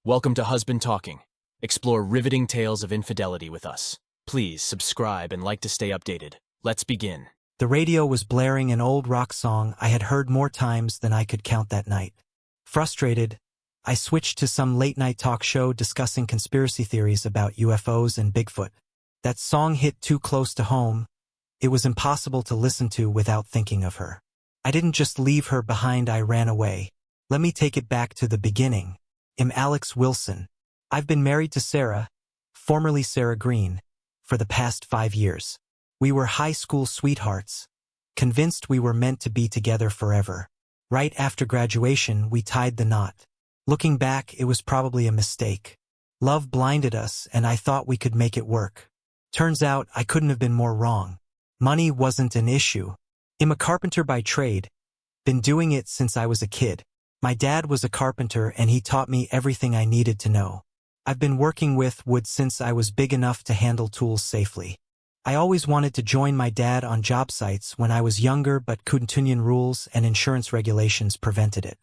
Welcome to Husband Talking. Explore riveting tales of infidelity with us. Please subscribe and like to stay updated. Let's begin. The radio was blaring an old rock song I had heard more times than I could count that night. Frustrated, I switched to some late-night talk show discussing conspiracy theories about UFOs and Bigfoot. That song hit too close to home. It was impossible to listen to without thinking of her. I didn't just leave her behind, I ran away. Let me take it back to the beginning. I'm Alex Wilson. I've been married to Sarah, formerly Sarah Green, for the past 5 years. We were high school sweethearts, convinced we were meant to be together forever. Right after graduation, we tied the knot. Looking back, it was probably a mistake. Love blinded us, and I thought we could make it work. Turns out I couldn't have been more wrong. Money wasn't an issue. I'm a carpenter by trade. Been doing it since I was a kid. My dad was a carpenter and he taught me everything I needed to know. I've been working with wood since I was big enough to handle tools safely. I always wanted to join my dad on job sites when I was younger, but union rules and insurance regulations prevented it.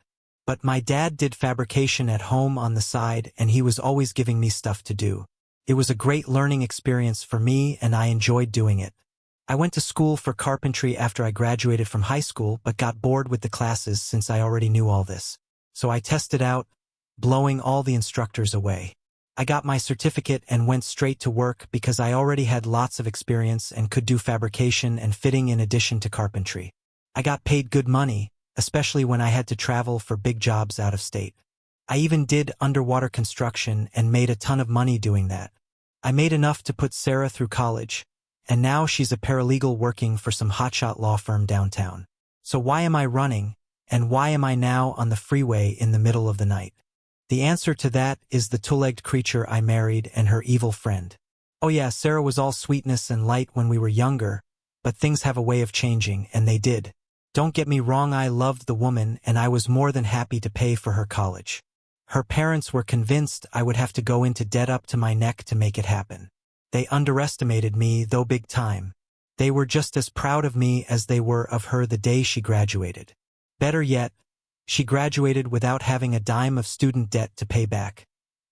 But my dad did fabrication at home on the side and he was always giving me stuff to do. It was a great learning experience for me and I enjoyed doing it. I went to school for carpentry after I graduated from high school but got bored with the classes since I already knew all this. So I tested out, blowing all the instructors away. I got my certificate and went straight to work because I already had lots of experience and could do fabrication and fitting in addition to carpentry. I got paid good money, especially when I had to travel for big jobs out of state. I even did underwater construction and made a ton of money doing that. I made enough to put Sarah through college, and now she's a paralegal working for some hotshot law firm downtown. So why am I running, and why am I now on the freeway in the middle of the night? The answer to that is the two-legged creature I married and her evil friend. Oh yeah, Sarah was all sweetness and light when we were younger, but things have a way of changing, and they did. Don't get me wrong, I loved the woman and I was more than happy to pay for her college. Her parents were convinced I would have to go into debt up to my neck to make it happen. They underestimated me, though big time. They were just as proud of me as they were of her the day she graduated. Better yet, she graduated without having a dime of student debt to pay back.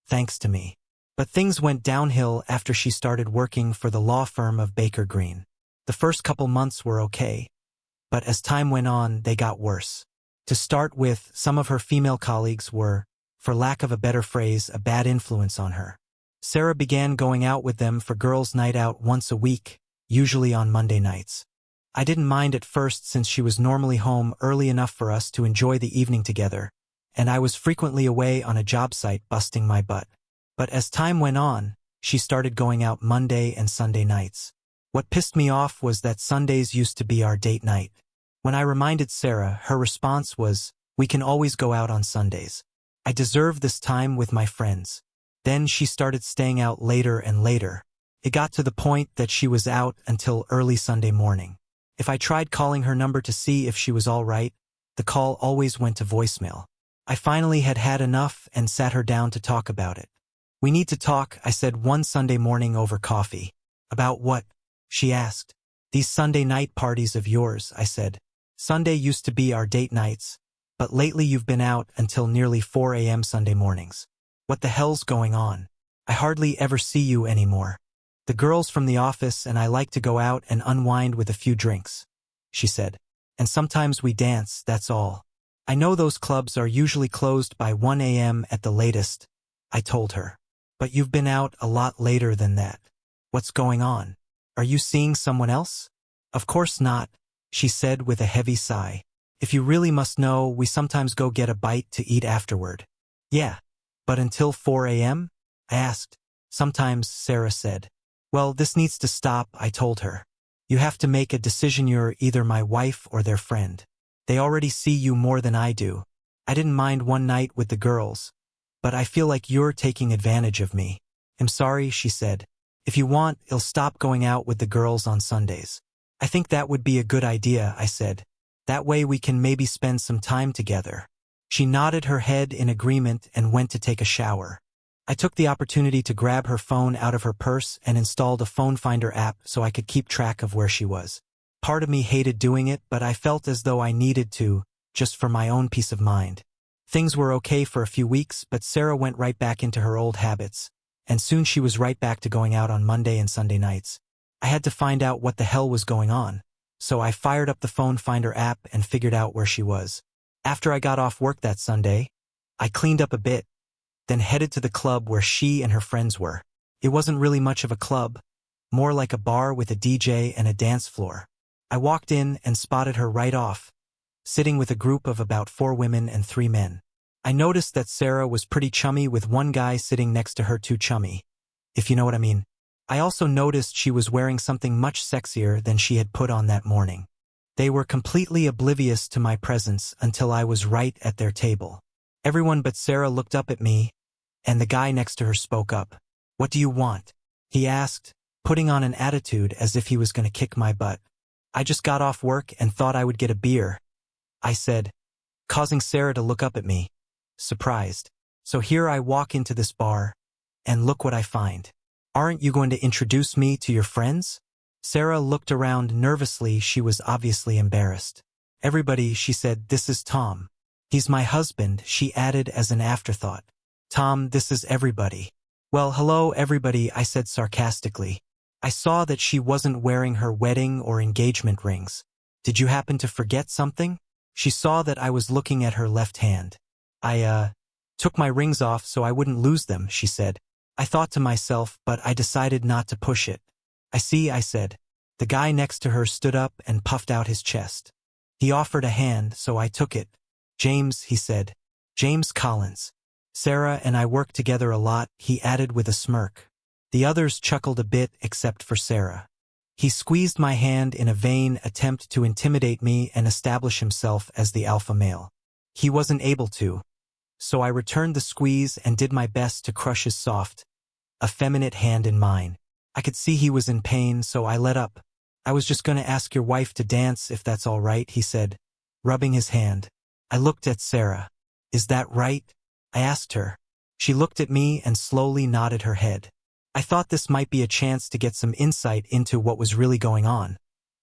Thanks to me. But things went downhill after she started working for the law firm of Baker Green. The first couple months were okay, but as time went on, they got worse. To start with, some of her female colleagues were, for lack of a better phrase, a bad influence on her. Sarah began going out with them for girls' night out once a week, usually on Monday nights. I didn't mind at first since she was normally home early enough for us to enjoy the evening together, and I was frequently away on a job site busting my butt. But as time went on, she started going out Monday and Sunday nights. What pissed me off was that Sundays used to be our date night. When I reminded Sarah, her response was, "We can always go out on Sundays. I deserve this time with my friends." Then she started staying out later and later. It got to the point that she was out until early Sunday morning. If I tried calling her number to see if she was all right, the call always went to voicemail. I finally had had enough and sat her down to talk about it. "We need to talk," I said one Sunday morning over coffee. "About what?" she asked. "These Sunday night parties of yours," I said. "Sunday used to be our date nights, but lately you've been out until nearly 4 a.m. Sunday mornings. What the hell's going on? I hardly ever see you anymore. The girls from the office and I like to go out and unwind with a few drinks," she said. "And sometimes we dance, that's all. I know those clubs are usually closed by 1 a.m. at the latest," I told her. "But you've been out a lot later than that. What's going on? Are you seeing someone else?" "Of course not," she said with a heavy sigh. "If you really must know, we sometimes go get a bite to eat afterward." "Yeah. But until 4 a.m.? I asked. "Sometimes," Sarah said. "Well, this needs to stop," I told her. "You have to make a decision. You're either my wife or their friend. They already see you more than I do. I didn't mind one night with the girls, but I feel like you're taking advantage of me." "I'm sorry," she said. "If you want, I'll stop going out with the girls on Sundays." "I think that would be a good idea," I said. "That way we can maybe spend some time together." She nodded her head in agreement and went to take a shower. I took the opportunity to grab her phone out of her purse and installed a phone finder app so I could keep track of where she was. Part of me hated doing it, but I felt as though I needed to, just for my own peace of mind. Things were okay for a few weeks, but Sarah went right back into her old habits, and soon she was right back to going out on Monday and Sunday nights. I had to find out what the hell was going on, so I fired up the phone finder app and figured out where she was. After I got off work that Sunday, I cleaned up a bit, then headed to the club where she and her friends were. It wasn't really much of a club, more like a bar with a DJ and a dance floor. I walked in and spotted her right off, sitting with a group of about 4 women and 3 men. I noticed that Sarah was pretty chummy with one guy sitting next to her too chummy, if you know what I mean. I also noticed she was wearing something much sexier than she had put on that morning. They were completely oblivious to my presence until I was right at their table. Everyone but Sarah looked up at me, and the guy next to her spoke up. "What do you want?" he asked, putting on an attitude as if he was going to kick my butt. "I just got off work and thought I would get a beer," I said, causing Sarah to look up at me, surprised. So here I walk into this bar, and look what I find. "Aren't you going to introduce me to your friends?" Sarah looked around nervously. She was obviously embarrassed. "Everybody," she said, "this is Tom. He's my husband," she added as an afterthought. "Tom, this is everybody." "Well, hello everybody," I said sarcastically. I saw that she wasn't wearing her wedding or engagement rings. "Did you happen to forget something?" She saw that I was looking at her left hand. "I took my rings off so I wouldn't lose them," she said. I thought to myself, but I decided not to push it. "I see," I said. The guy next to her stood up and puffed out his chest. He offered a hand, so I took it. "James," he said. "James Collins. Sarah and I work together a lot," he added with a smirk. The others chuckled a bit except for Sarah. He squeezed my hand in a vain attempt to intimidate me and establish himself as the alpha male. He wasn't able to, so I returned the squeeze and did my best to crush his soft, effeminate hand in mine. I could see he was in pain, so I let up. "I was just going to ask your wife to dance if that's all right," he said, rubbing his hand. I looked at Sarah. "Is that right?" I asked her. She looked at me and slowly nodded her head. I thought this might be a chance to get some insight into what was really going on,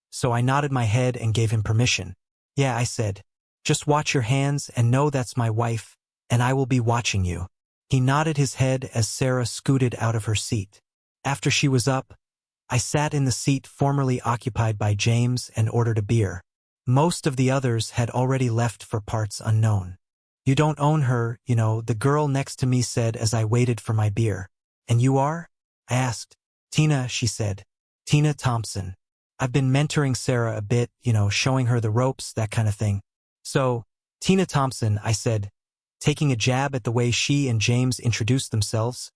so I nodded my head and gave him permission. "Yeah," I said. "Just watch your hands and know that's my wife, and I will be watching you." He nodded his head as Sarah scooted out of her seat. After she was up, I sat in the seat formerly occupied by James and ordered a beer. Most of the others had already left for parts unknown. "You don't own her, you know," the girl next to me said as I waited for my beer. "And you are?" I asked. "Tina," she said. "Tina Thompson. I've been mentoring Sarah a bit, showing her the ropes, that kind of thing." "So, Tina Thompson," I said, taking a jab at the way she and James introduced themselves.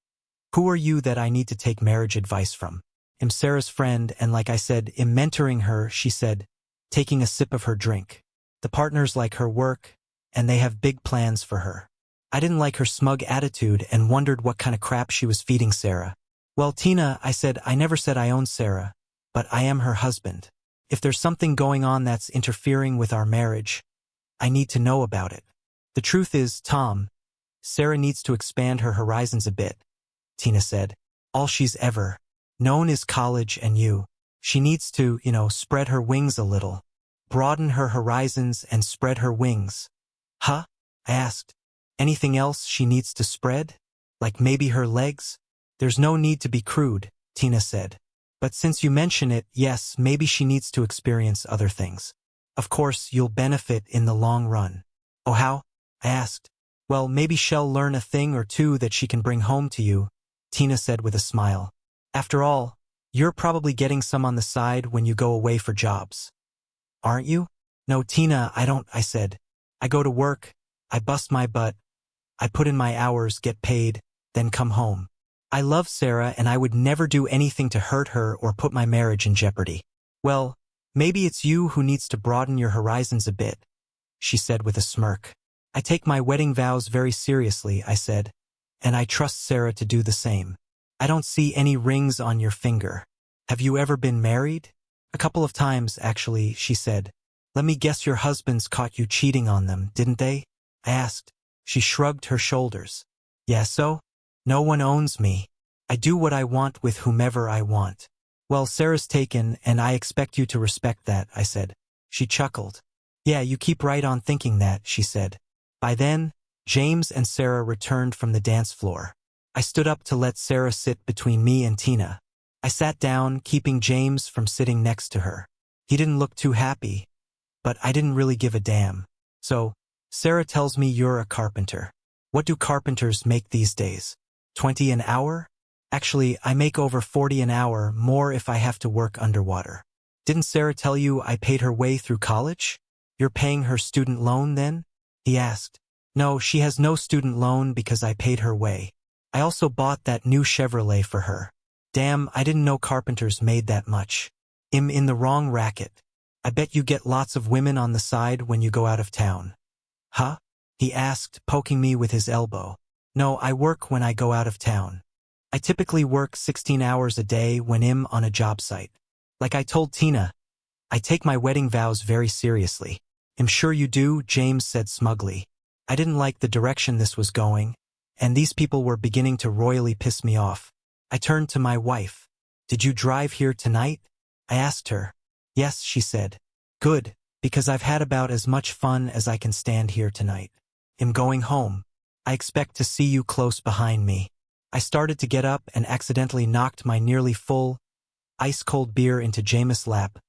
"Who are you that I need to take marriage advice from?" "I'm Sarah's friend, and like I said, I'm mentoring her," she said, taking a sip of her drink. "The partners like her work, and they have big plans for her." I didn't like her smug attitude and wondered what kind of crap she was feeding Sarah. "Well, Tina," I said, "I never said I own Sarah, but I am her husband. If there's something going on that's interfering with our marriage, I need to know about it. The truth is, Tom, Sarah needs to expand her horizons a bit," Tina said. "All she's ever known is college and you. She needs to, spread her wings a little. Broaden her horizons and spread her wings." "Huh?" I asked. "Anything else she needs to spread? Like maybe her legs?" "There's no need to be crude," Tina said. "But since you mention it, yes, maybe she needs to experience other things. Of course, you'll benefit in the long run." "Oh, how?" I asked. "Well, maybe she'll learn a thing or two that she can bring home to you," Tina said with a smile. "After all, you're probably getting some on the side when you go away for jobs. Aren't you?" "No, Tina, I don't," I said. "I go to work, I bust my butt, I put in my hours, get paid, then come home. I love Sarah and I would never do anything to hurt her or put my marriage in jeopardy." "Well, maybe it's you who needs to broaden your horizons a bit," she said with a smirk. "I take my wedding vows very seriously," I said, "and I trust Sarah to do the same. I don't see any rings on your finger. Have you ever been married?" "A couple of times, actually," she said. "Let me guess your husbands caught you cheating on them, didn't they?" I asked. She shrugged her shoulders. "Yeah, so? No one owns me. I do what I want with whomever I want." "Well, Sarah's taken, and I expect you to respect that," I said. She chuckled. "Yeah, you keep right on thinking that," she said. "By then, James and Sarah returned from the dance floor. I stood up to let Sarah sit between me and Tina. I sat down, keeping James from sitting next to her. He didn't look too happy, but I didn't really give a damn. So, Sarah tells me you're a carpenter. What do carpenters make these days? 20 an hour? Actually, I make over 40 an hour, more if I have to work underwater. Didn't Sarah tell you I paid her way through college? You're paying her student loan then? He asked. No, she has no student loan because I paid her way. I also bought that new Chevrolet for her. Damn, I didn't know carpenters made that much. I'm in the wrong racket. I bet you get lots of women on the side when you go out of town. Huh? He asked, poking me with his elbow. No, I work when I go out of town. I typically work 16 hours a day when I'm on a job site. Like I told Tina, I take my wedding vows very seriously. I'm sure you do, James said smugly. I didn't like the direction this was going, and these people were beginning to royally piss me off. I turned to my wife. Did you drive here tonight? I asked her. Yes, she said. Good, because I've had about as much fun as I can stand here tonight. I'm going home. I expect to see you close behind me. I started to get up and accidentally knocked my nearly full, ice-cold beer into James' lap,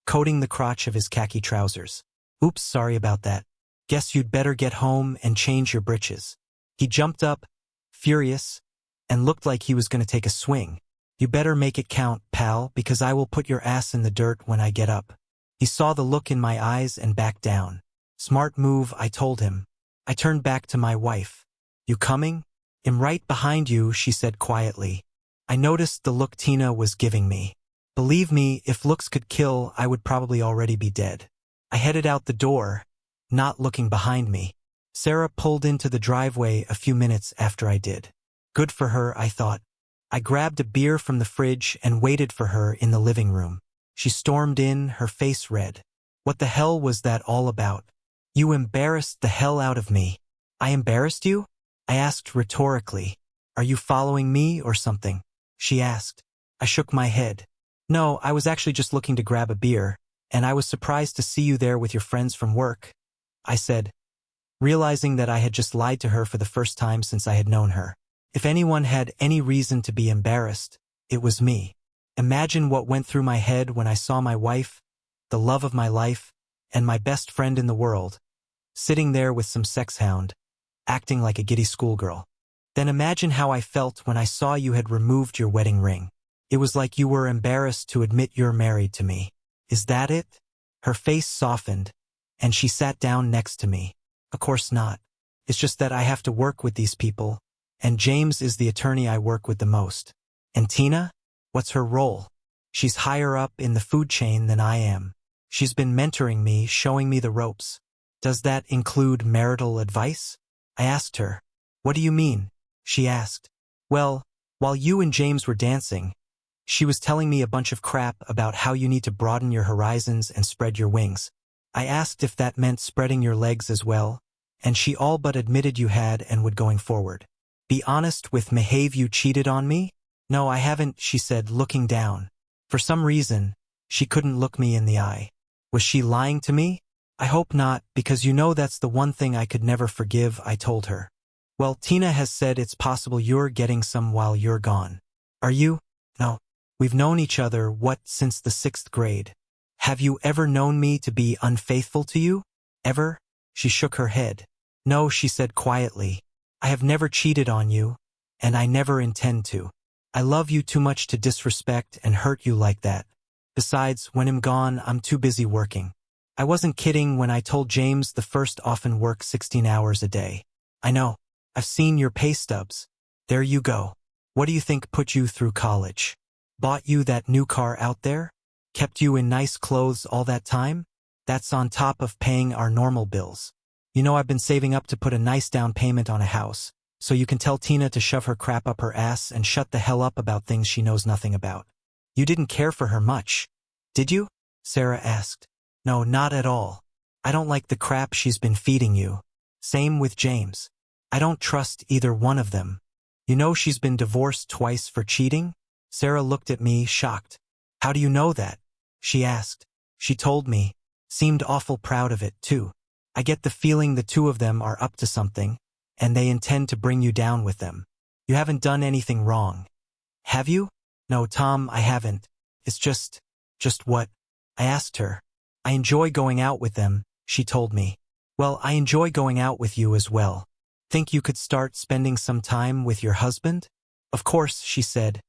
coating the crotch of his khaki trousers. Oops, sorry about that. Guess you'd better get home and change your britches. He jumped up, furious, and looked like he was going to take a swing. You better make it count, pal, because I will put your ass in the dirt when I get up. He saw the look in my eyes and backed down. Smart move, I told him. I turned back to my wife. You coming? I'm right behind you, she said quietly. I noticed the look Tina was giving me. Believe me, if looks could kill, I would probably already be dead. I headed out the door, not looking behind me. Sarah pulled into the driveway a few minutes after I did. Good for her, I thought. I grabbed a beer from the fridge and waited for her in the living room. She stormed in, her face red. What the hell was that all about? You embarrassed the hell out of me. I embarrassed you? I asked rhetorically. Are you following me or something? She asked. I shook my head. No, I was actually just looking to grab a beer, and I was surprised to see you there with your friends from work, I said, realizing that I had just lied to her for the first time since I had known her. If anyone had any reason to be embarrassed, it was me. Imagine what went through my head when I saw my wife, the love of my life, and my best friend in the world, sitting there with some sex hound, acting like a giddy schoolgirl. Then imagine how I felt when I saw you had removed your wedding ring. It was like you were embarrassed to admit you're married to me. Is that it? Her face softened, and she sat down next to me. Of course not. It's just that I have to work with these people, and James is the attorney I work with the most. And Tina? What's her role? She's higher up in the food chain than I am. She's been mentoring me, showing me the ropes. Does that include marital advice? I asked her. What do you mean? She asked. Well, while you and James were dancing, she was telling me a bunch of crap about how you need to broaden your horizons and spread your wings. I asked if that meant spreading your legs as well, and she all but admitted you had and would going forward. Be honest with me, have you cheated on me? No, I haven't, she said, looking down. For some reason, she couldn't look me in the eye. Was she lying to me? I hope not, because you know that's the one thing I could never forgive, I told her. Well, Tina has said it's possible you're getting some while you're gone. Are you? No. We've known each other, since the 6th grade. Have you ever known me to be unfaithful to you? Ever? She shook her head. No, she said quietly. I have never cheated on you, and I never intend to. I love you too much to disrespect and hurt you like that. Besides, when I'm gone, I'm too busy working. I wasn't kidding when I told James the first often work 16 hours a day. I know. I've seen your pay stubs. There you go. What do you think put you through college? Bought you that new car out there? Kept you in nice clothes all that time? That's on top of paying our normal bills. You know I've been saving up to put a nice down payment on a house, so you can tell Tina to shove her crap up her ass and shut the hell up about things she knows nothing about. You didn't care for her much, did you? Sarah asked. No, not at all. I don't like the crap she's been feeding you. Same with James. I don't trust either one of them. You know she's been divorced twice for cheating? Sarah looked at me, shocked. How do you know that? She asked. She told me. Seemed awful proud of it, too. I get the feeling the two of them are up to something, and they intend to bring you down with them. You haven't done anything wrong. Have you? No, Tom, I haven't. It's just what? I asked her. I enjoy going out with them, she told me. Well, I enjoy going out with you as well. Think you could start spending some time with your husband? Of course, she said,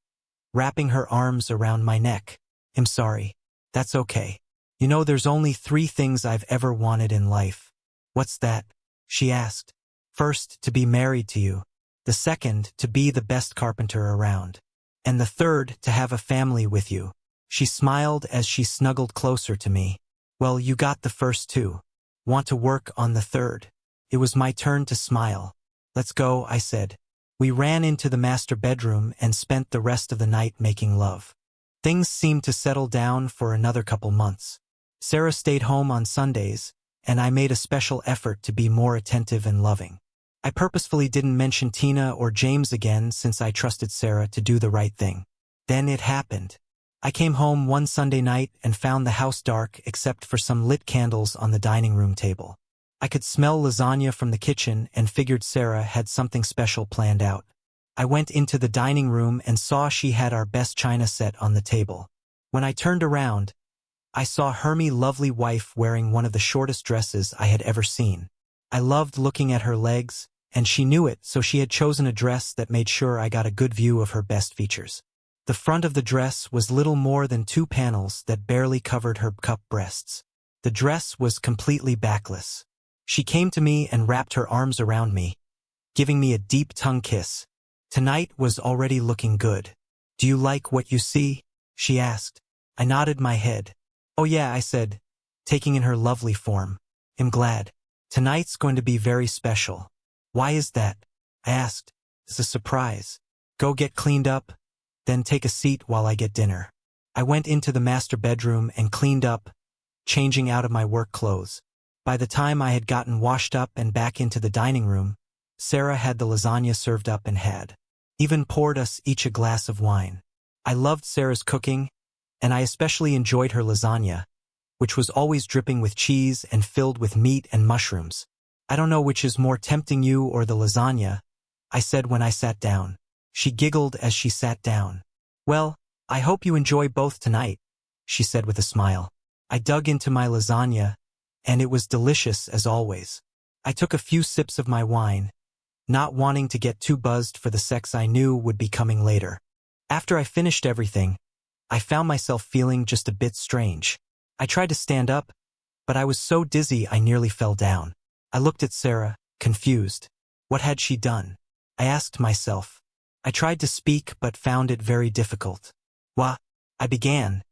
wrapping her arms around my neck. I'm sorry. That's okay. You know, there's only 3 things I've ever wanted in life. What's that? She asked. First, to be married to you. The second, to be the best carpenter around. And the third, to have a family with you. She smiled as she snuggled closer to me. Well, you got the first 2. Want to work on the third? It was my turn to smile. Let's go, I said. We ran into the master bedroom and spent the rest of the night making love. Things seemed to settle down for another couple months. Sarah stayed home on Sundays, and I made a special effort to be more attentive and loving. I purposefully didn't mention Tina or James again since I trusted Sarah to do the right thing. Then it happened. I came home one Sunday night and found the house dark except for some lit candles on the dining room table. I could smell lasagna from the kitchen and figured Sarah had something special planned out. I went into the dining room and saw she had our best china set on the table. When I turned around, I saw Hermie's lovely wife wearing one of the shortest dresses I had ever seen. I loved looking at her legs, and she knew it, so she had chosen a dress that made sure I got a good view of her best features. The front of the dress was little more than 2 panels that barely covered her cup breasts. The dress was completely backless. She came to me and wrapped her arms around me, giving me a deep tongue kiss. Tonight was already looking good. Do you like what you see? She asked. I nodded my head. Oh yeah, I said, taking in her lovely form. I'm glad. Tonight's going to be very special. Why is that? I asked. It's a surprise. Go get cleaned up, then take a seat while I get dinner. I went into the master bedroom and cleaned up, changing out of my work clothes. By the time I had gotten washed up and back into the dining room, Sarah had the lasagna served up and had even poured us each a glass of wine. I loved Sarah's cooking, and I especially enjoyed her lasagna, which was always dripping with cheese and filled with meat and mushrooms. I don't know which is more tempting, you or the lasagna, I said when I sat down. She giggled as she sat down. Well, I hope you enjoy both tonight, she said with a smile. I dug into my lasagna, and it was delicious as always. I took a few sips of my wine, not wanting to get too buzzed for the sex I knew would be coming later. After I finished everything, I found myself feeling just a bit strange. I tried to stand up, but I was so dizzy I nearly fell down. I looked at Sarah, confused. What had she done? I asked myself. I tried to speak but found it very difficult. Wah, I began,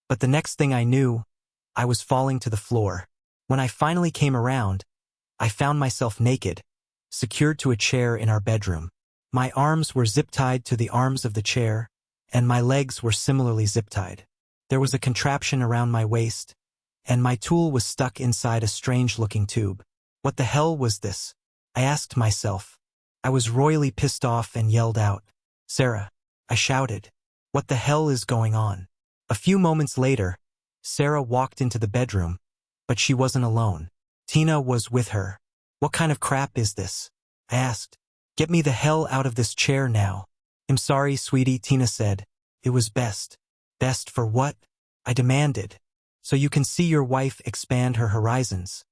but the next thing I knew, I was falling to the floor. When I finally came around, I found myself naked, secured to a chair in our bedroom. My arms were zip-tied to the arms of the chair, and my legs were similarly zip-tied. There was a contraption around my waist, and my tool was stuck inside a strange-looking tube. What the hell was this? I asked myself. I was royally pissed off and yelled out, Sarah, I shouted. What the hell is going on? A few moments later, Sarah walked into the bedroom, but she wasn't alone. Tina was with her. What kind of crap is this? I asked. Get me the hell out of this chair now. I'm sorry, sweetie, Tina said. It was best. Best for what? I demanded. So you can see your wife expand her horizons,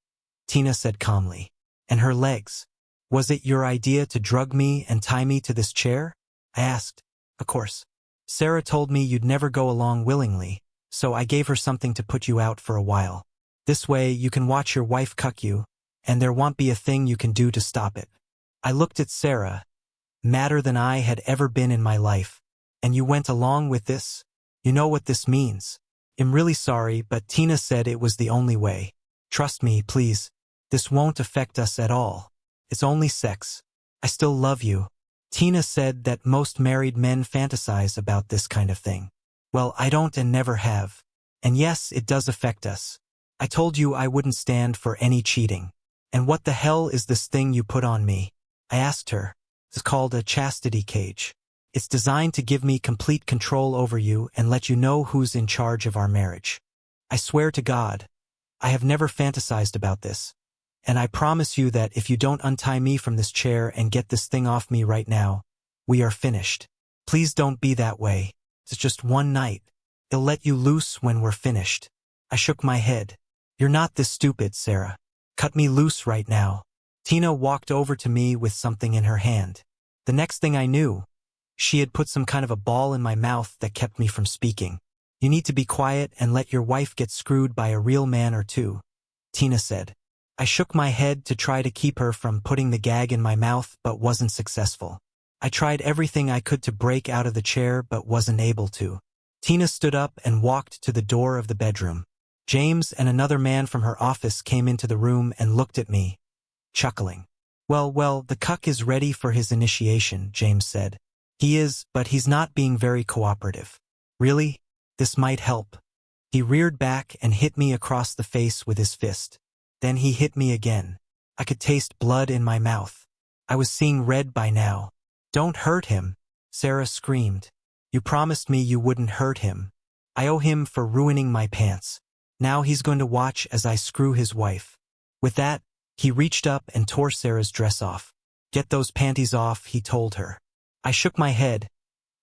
Tina said calmly. And her legs. Was it your idea to drug me and tie me to this chair? I asked. Of course. Sarah told me you'd never go along willingly, so I gave her something to put you out for a while. This way you can watch your wife cuck you, and there won't be a thing you can do to stop it. I looked at Sarah, madder than I had ever been in my life. And you went along with this? You know what this means. I'm really sorry, but Tina said it was the only way. Trust me, please. This won't affect us at all. It's only sex. I still love you. Tina said that most married men fantasize about this kind of thing. Well, I don't and never have. And yes, it does affect us. I told you I wouldn't stand for any cheating. And what the hell is this thing you put on me? I asked her. It's called a chastity cage. It's designed to give me complete control over you and let you know who's in charge of our marriage. I swear to God, I have never fantasized about this. And I promise you that if you don't untie me from this chair and get this thing off me right now, we are finished. Please don't be that way. It's just one night. I'll let you loose when we're finished. I shook my head. You're not this stupid, Sarah. Cut me loose right now. Tina walked over to me with something in her hand. The next thing I knew, she had put some kind of a ball in my mouth that kept me from speaking. You need to be quiet and let your wife get screwed by a real man or two, Tina said. I shook my head to try to keep her from putting the gag in my mouth but wasn't successful. I tried everything I could to break out of the chair but wasn't able to. Tina stood up and walked to the door of the bedroom. James and another man from her office came into the room and looked at me, chuckling. Well, the cuck is ready for his initiation, James said. He is, but he's not being very cooperative. Really? This might help. He reared back and hit me across the face with his fist. Then he hit me again. I could taste blood in my mouth. I was seeing red by now. Don't hurt him, Sarah screamed. You promised me you wouldn't hurt him. I owe him for ruining my pants. Now he's going to watch as I screw his wife. With that, he reached up and tore Sarah's dress off. Get those panties off, he told her. I shook my head,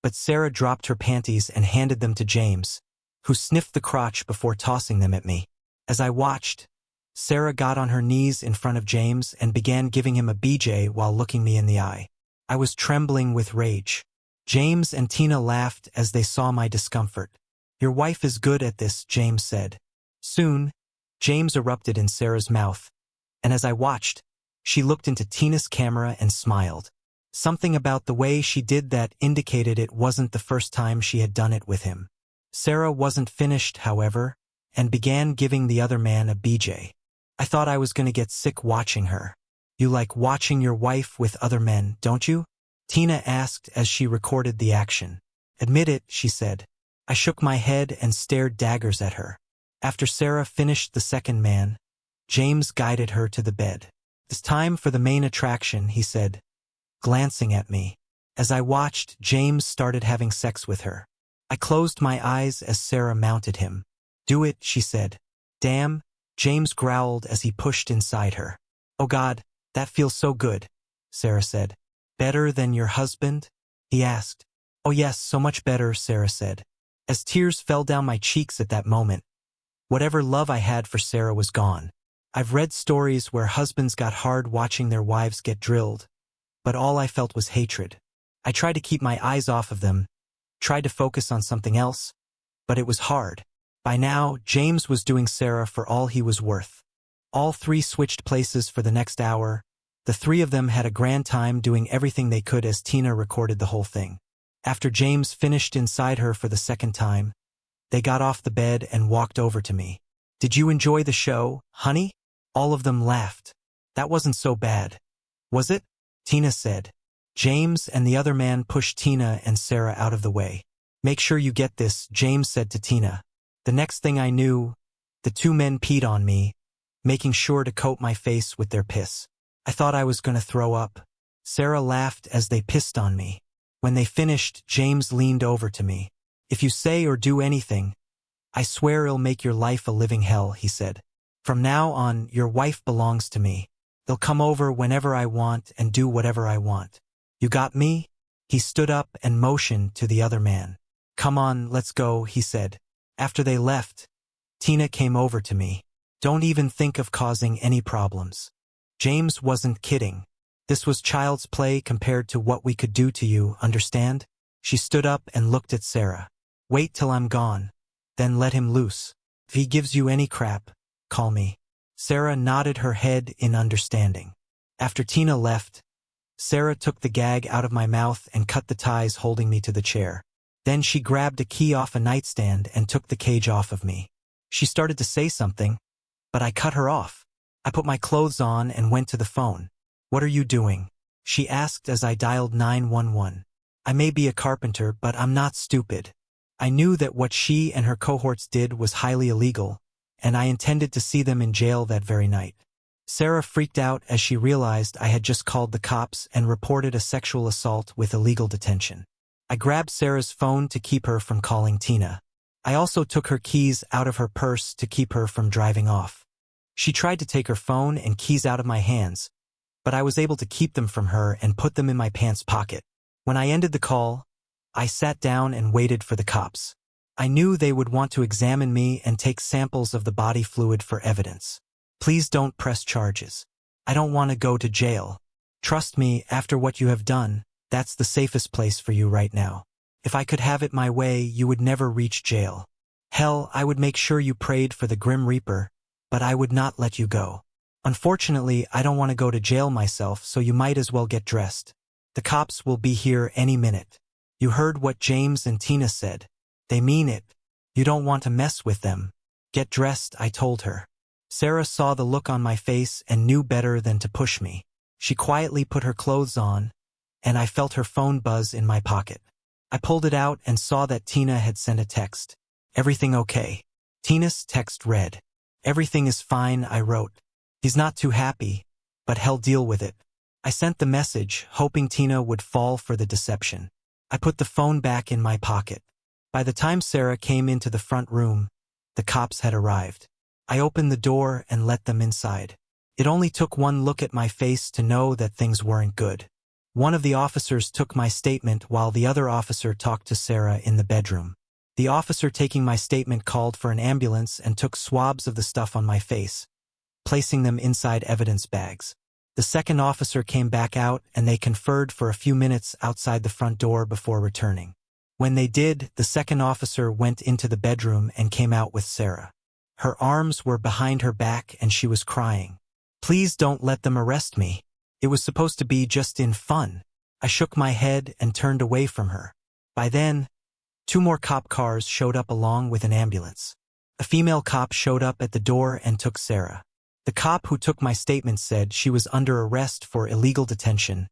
but Sarah dropped her panties and handed them to James, who sniffed the crotch before tossing them at me. As I watched, Sarah got on her knees in front of James and began giving him a BJ while looking me in the eye. I was trembling with rage. James and Tina laughed as they saw my discomfort. Your wife is good at this, James said. Soon, James erupted in Sarah's mouth, and as I watched, she looked into Tina's camera and smiled. Something about the way she did that indicated it wasn't the first time she had done it with him. Sarah wasn't finished, however, and began giving the other man a BJ. I thought I was going to get sick watching her. You like watching your wife with other men, don't you? Tina asked as she recorded the action. Admit it, she said. I shook my head and stared daggers at her. After Sarah finished the second man, James guided her to the bed. It's time for the main attraction, he said, glancing at me. As I watched, James started having sex with her. I closed my eyes as Sarah mounted him. Do it, she said. Damn, James growled as he pushed inside her. Oh God, that feels so good, Sarah said. Better than your husband? He asked. Oh yes, so much better, Sarah said. As tears fell down my cheeks at that moment, whatever love I had for Sarah was gone. I've read stories where husbands got hard watching their wives get drilled, but all I felt was hatred. I tried to keep my eyes off of them, tried to focus on something else, but it was hard. By now, James was doing Sarah for all he was worth. All three switched places for the next hour. The three of them had a grand time doing everything they could as Tina recorded the whole thing. After James finished inside her for the second time, they got off the bed and walked over to me. Did you enjoy the show, honey? All of them laughed. That wasn't so bad, was it? Tina said. James and the other man pushed Tina and Sarah out of the way. Make sure you get this, James said to Tina. The next thing I knew, the two men peed on me, making sure to coat my face with their piss. I thought I was going to throw up. Sarah laughed as they pissed on me. When they finished, James leaned over to me. If you say or do anything, I swear it'll make your life a living hell, he said. From now on, your wife belongs to me. They'll come over whenever I want and do whatever I want. You got me? He stood up and motioned to the other man. Come on, let's go, he said. After they left, Tina came over to me. Don't even think of causing any problems. James wasn't kidding. This was child's play compared to what we could do to you, understand? She stood up and looked at Sarah. Wait till I'm gone, then let him loose. If he gives you any crap, call me. Sarah nodded her head in understanding. After Tina left, Sarah took the gag out of my mouth and cut the ties holding me to the chair. Then she grabbed a key off a nightstand and took the cage off of me. She started to say something, but I cut her off. I put my clothes on and went to the phone. What are you doing? She asked as I dialed 911. I may be a carpenter, but I'm not stupid. I knew that what she and her cohorts did was highly illegal, and I intended to see them in jail that very night. Sarah freaked out as she realized I had just called the cops and reported a sexual assault with illegal detention. I grabbed Sarah's phone to keep her from calling Tina. I also took her keys out of her purse to keep her from driving off. She tried to take her phone and keys out of my hands, but I was able to keep them from her and put them in my pants pocket. When I ended the call, I sat down and waited for the cops. I knew they would want to examine me and take samples of the body fluid for evidence. Please don't press charges. I don't want to go to jail. Trust me, after what you have done, that's the safest place for you right now. If I could have it my way, you would never reach jail. Hell, I would make sure you prayed for the Grim Reaper, but I would not let you go. Unfortunately, I don't want to go to jail myself, so you might as well get dressed. The cops will be here any minute. You heard what James and Tina said. They mean it. You don't want to mess with them. Get dressed, I told her. Sarah saw the look on my face and knew better than to push me. She quietly put her clothes on, and I felt her phone buzz in my pocket. I pulled it out and saw that Tina had sent a text. Everything okay? Tina's text read. Everything is fine, I wrote. He's not too happy, but hell, deal with it. I sent the message, hoping Tina would fall for the deception. I put the phone back in my pocket. By the time Sarah came into the front room, the cops had arrived. I opened the door and let them inside. It only took one look at my face to know that things weren't good. One of the officers took my statement while the other officer talked to Sarah in the bedroom. The officer taking my statement called for an ambulance and took swabs of the stuff on my face, placing them inside evidence bags. The second officer came back out and they conferred for a few minutes outside the front door before returning. When they did, the second officer went into the bedroom and came out with Sarah. Her arms were behind her back and she was crying. Please don't let them arrest me. It was supposed to be just in fun. I shook my head and turned away from her. By then, 2 more cop cars showed up along with an ambulance. A female cop showed up at the door and took Sarah. The cop who took my statement said she was under arrest for illegal detention,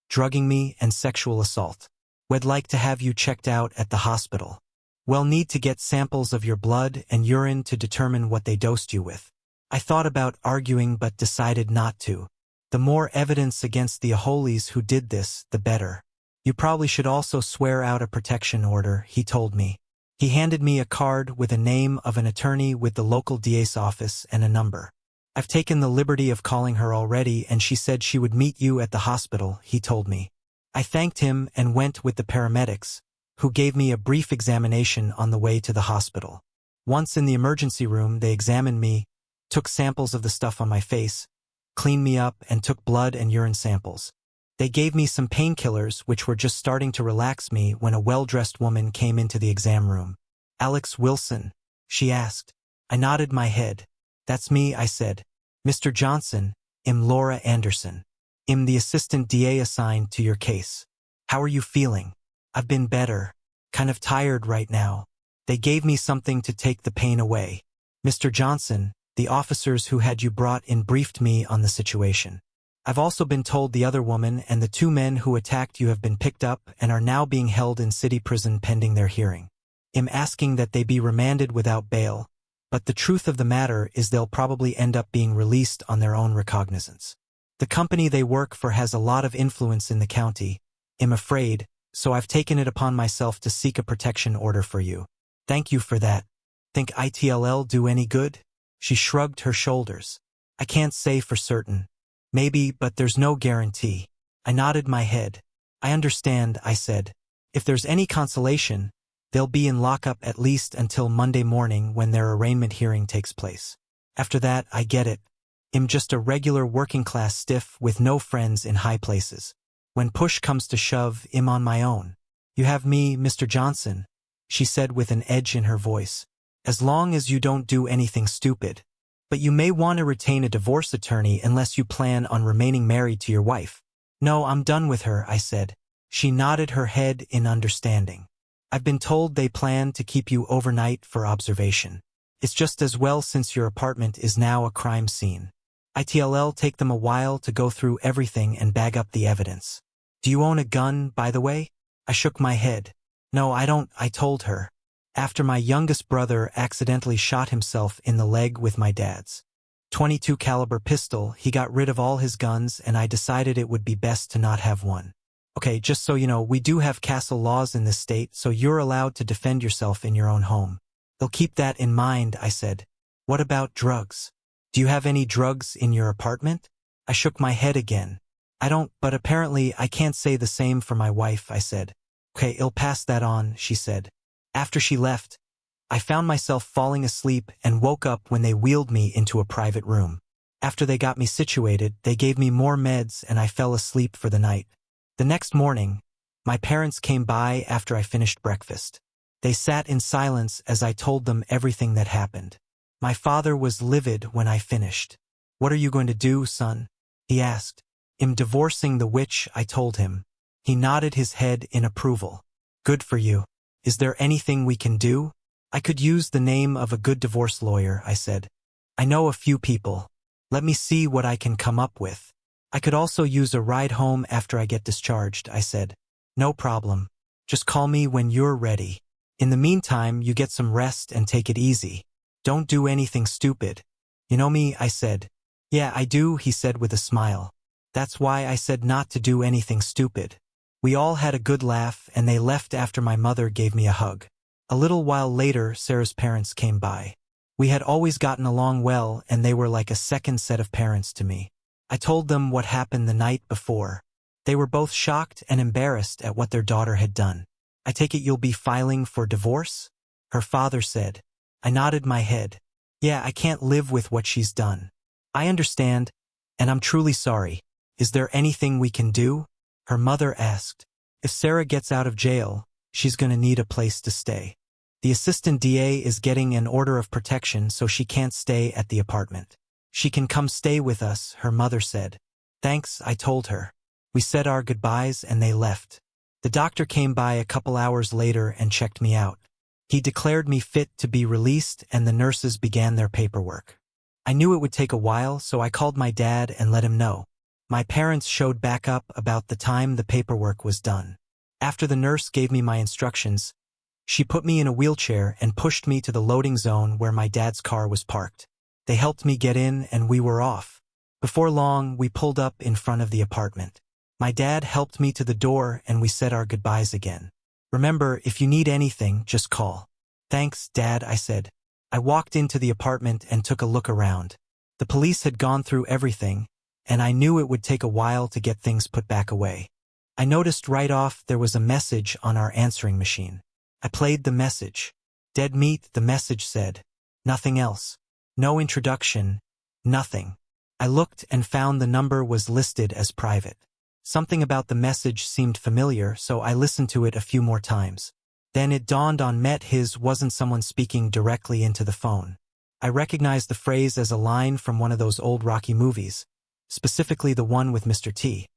drugging me, and sexual assault. We'd like to have you checked out at the hospital. We'll need to get samples of your blood and urine to determine what they dosed you with. I thought about arguing but decided not to. The more evidence against the Aholis who did this, the better. You probably should also swear out a protection order, he told me. He handed me a card with a name of an attorney with the local DA's office and a number. I've taken the liberty of calling her already and she said she would meet you at the hospital, he told me. I thanked him and went with the paramedics, who gave me a brief examination on the way to the hospital. Once in the emergency room, they examined me, took samples of the stuff on my face, cleaned me up, and took blood and urine samples. They gave me some painkillers which were just starting to relax me when a well-dressed woman came into the exam room. Alex Wilson, she asked. I nodded my head. That's me, I said. Mr. Johnson, I'm Laura Anderson. I'm the assistant DA assigned to your case. How are you feeling? I've been better. Kind of tired right now. They gave me something to take the pain away. Mr. Johnson, the officers who had you brought in briefed me on the situation. I've also been told the other woman and the 2 men who attacked you have been picked up and are now being held in city prison pending their hearing. I'm asking that they be remanded without bail, but the truth of the matter is they'll probably end up being released on their own recognizance. The company they work for has a lot of influence in the county, I'm afraid, so I've taken it upon myself to seek a protection order for you. Thank you for that. Think ITLL do any good? She shrugged her shoulders. I can't say for certain. Maybe, but there's no guarantee. I nodded my head. I understand, I said. If there's any consolation, they'll be in lockup at least until Monday morning when their arraignment hearing takes place. After that, I get it. I'm just a regular working-class stiff with no friends in high places. When push comes to shove, I'm on my own. You have me, Mr. Johnson, she said with an edge in her voice. As long as you don't do anything stupid. But you may want to retain a divorce attorney unless you plan on remaining married to your wife. No, I'm done with her, I said. She nodded her head in understanding. I've been told they plan to keep you overnight for observation. It's just as well since your apartment is now a crime scene. ITLL take them a while to go through everything and bag up the evidence. Do you own a gun, by the way? I shook my head. No, I don't, I told her. After my youngest brother accidentally shot himself in the leg with my dad's .22 caliber pistol, he got rid of all his guns and I decided it would be best to not have one. Okay, just so you know, we do have castle laws in this state, so you're allowed to defend yourself in your own home. They'll keep that in mind, I said. What about drugs? Do you have any drugs in your apartment? I shook my head again. I don't, but apparently I can't say the same for my wife, I said. Okay, I'll pass that on, she said. After she left, I found myself falling asleep and woke up when they wheeled me into a private room. After they got me situated, they gave me more meds and I fell asleep for the night. The next morning, my parents came by after I finished breakfast. They sat in silence as I told them everything that happened. My father was livid when I finished. What are you going to do, son? He asked. I'm divorcing the witch, I told him. He nodded his head in approval. Good for you. Is there anything we can do? I could use the name of a good divorce lawyer, I said. I know a few people. Let me see what I can come up with. I could also use a ride home after I get discharged, I said. No problem. Just call me when you're ready. In the meantime, you get some rest and take it easy. Don't do anything stupid. You know me, I said. Yeah, I do, he said with a smile. That's why I said not to do anything stupid. We all had a good laugh and they left after my mother gave me a hug. A little while later, Sarah's parents came by. We had always gotten along well and they were like a second set of parents to me. I told them what happened the night before. They were both shocked and embarrassed at what their daughter had done. I take it you'll be filing for divorce? Her father said. I nodded my head. Yeah, I can't live with what she's done. I understand, and I'm truly sorry. Is there anything we can do? Her mother asked. If Sarah gets out of jail, she's going to need a place to stay. The assistant DA is getting an order of protection so she can't stay at the apartment. She can come stay with us, her mother said. Thanks, I told her. We said our goodbyes and they left. The doctor came by a couple hours later and checked me out. He declared me fit to be released and the nurses began their paperwork. I knew it would take a while, so I called my dad and let him know. My parents showed back up about the time the paperwork was done. After the nurse gave me my instructions, she put me in a wheelchair and pushed me to the loading zone where my dad's car was parked. They helped me get in and we were off. Before long, we pulled up in front of the apartment. My dad helped me to the door and we said our goodbyes again. Remember, if you need anything, just call. Thanks, Dad, I said. I walked into the apartment and took a look around. The police had gone through everything, and I knew it would take a while to get things put back away. I noticed right off there was a message on our answering machine. I played the message. Dead meat, the message said. Nothing else. No introduction. Nothing. I looked and found the number was listed as private. Something about the message seemed familiar, so I listened to it a few more times. Then it dawned on me his wasn't someone speaking directly into the phone. I recognized the phrase as a line from one of those old Rocky movies, specifically the one with Mr. T.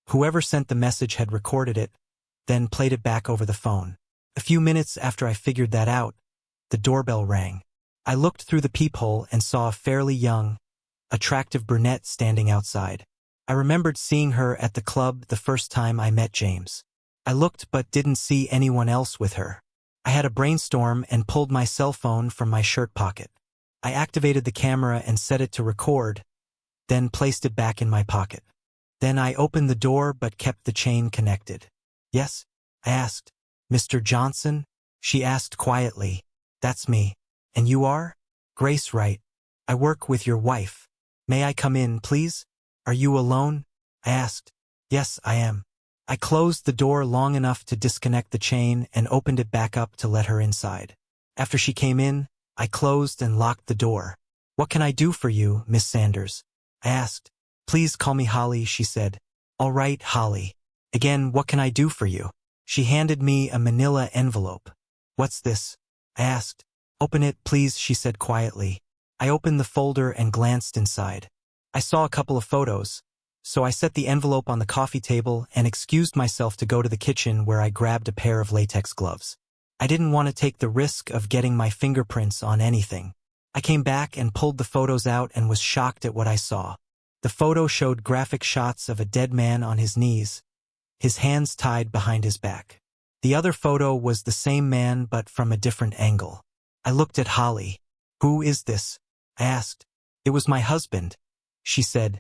Whoever sent the message had recorded it, then played it back over the phone. A few minutes after I figured that out, the doorbell rang. I looked through the peephole and saw a fairly young, attractive brunette standing outside. I remembered seeing her at the club the first time I met James. I looked but didn't see anyone else with her. I had a brainstorm and pulled my cell phone from my shirt pocket. I activated the camera and set it to record, then placed it back in my pocket. Then I opened the door but kept the chain connected. Yes? I asked. Mr. Johnson? She asked quietly. That's me. And you are? Grace Wright. I work with your wife. May I come in, please? Are you alone? I asked. Yes, I am. I closed the door long enough to disconnect the chain and opened it back up to let her inside. After she came in, I closed and locked the door. What can I do for you, Miss Sanders? I asked. Please call me Holly, she said. All right, Holly. Again, what can I do for you? She handed me a manila envelope. What's this? I asked. Open it, please, she said quietly. I opened the folder and glanced inside. I saw a couple of photos, so I set the envelope on the coffee table and excused myself to go to the kitchen where I grabbed a pair of latex gloves. I didn't want to take the risk of getting my fingerprints on anything. I came back and pulled the photos out and was shocked at what I saw. The photo showed graphic shots of a dead man on his knees, his hands tied behind his back. The other photo was the same man but from a different angle. I looked at Holly. Who is this? I asked. It was my husband, she said,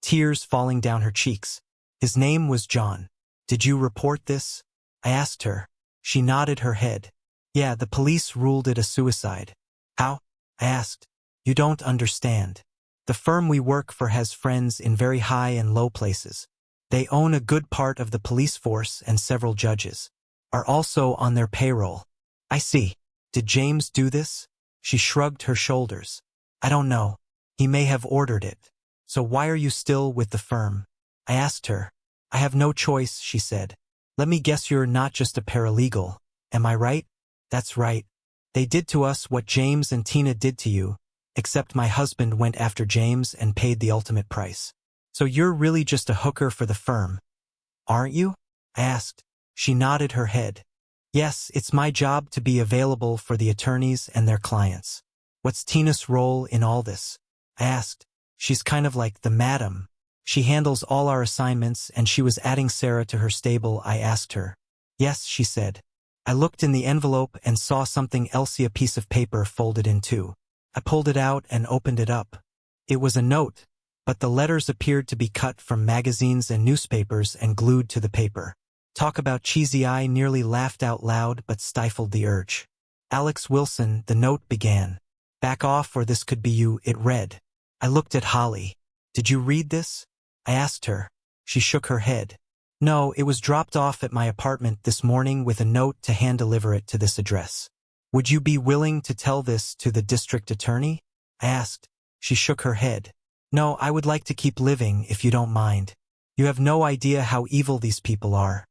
tears falling down her cheeks. His name was John. Did you report this? I asked her. She nodded her head. Yeah, the police ruled it a suicide. How? I asked. You don't understand. The firm we work for has friends in very high and low places. They own a good part of the police force, and several judges are also on their payroll. I see. Did James do this? She shrugged her shoulders. I don't know. He may have ordered it. So why are you still with the firm? I asked her. I have no choice, she said. Let me guess, you're not just a paralegal. Am I right? That's right. They did to us what James and Tina did to you, except my husband went after James and paid the ultimate price. So you're really just a hooker for the firm, aren't you? I asked. She nodded her head. Yes, it's my job to be available for the attorneys and their clients. What's Tina's role in all this? I asked. She's kind of like the madam. She handles all our assignments, and she was adding Sarah to her stable. I asked her. Yes, she said. I looked in the envelope and saw something else, a piece of paper folded in two. I pulled it out and opened it up. It was a note, but the letters appeared to be cut from magazines and newspapers and glued to the paper. Talk about cheesy. I nearly laughed out loud but stifled the urge. Alex Wilson, the note began. Back off or this could be you, it read. I looked at Holly. Did you read this? I asked her. She shook her head. No, it was dropped off at my apartment this morning with a note to hand-deliver it to this address. Would you be willing to tell this to the district attorney? I asked. She shook her head. No, I would like to keep living if you don't mind. You have no idea how evil these people are.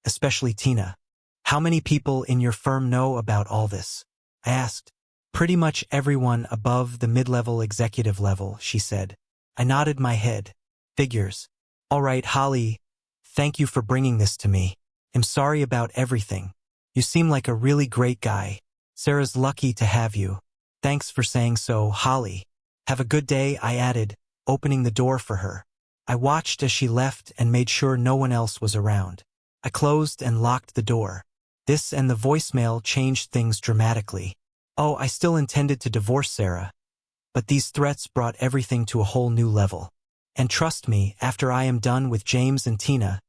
Especially Tina. How many people in your firm know about all this? I asked. Pretty much everyone above the mid-level executive level, she said. I nodded my head. Figures. All right, Holly. Thank you for bringing this to me. I'm sorry about everything. You seem like a really great guy. Sarah's lucky to have you. Thanks for saying so, Holly. Have a good day, I added, opening the door for her. I watched as she left and made sure no one else was around. I closed and locked the door. This and the voicemail changed things dramatically. Oh, I still intended to divorce Sarah. But these threats brought everything to a whole new level. And trust me, after I am done with James and Tina,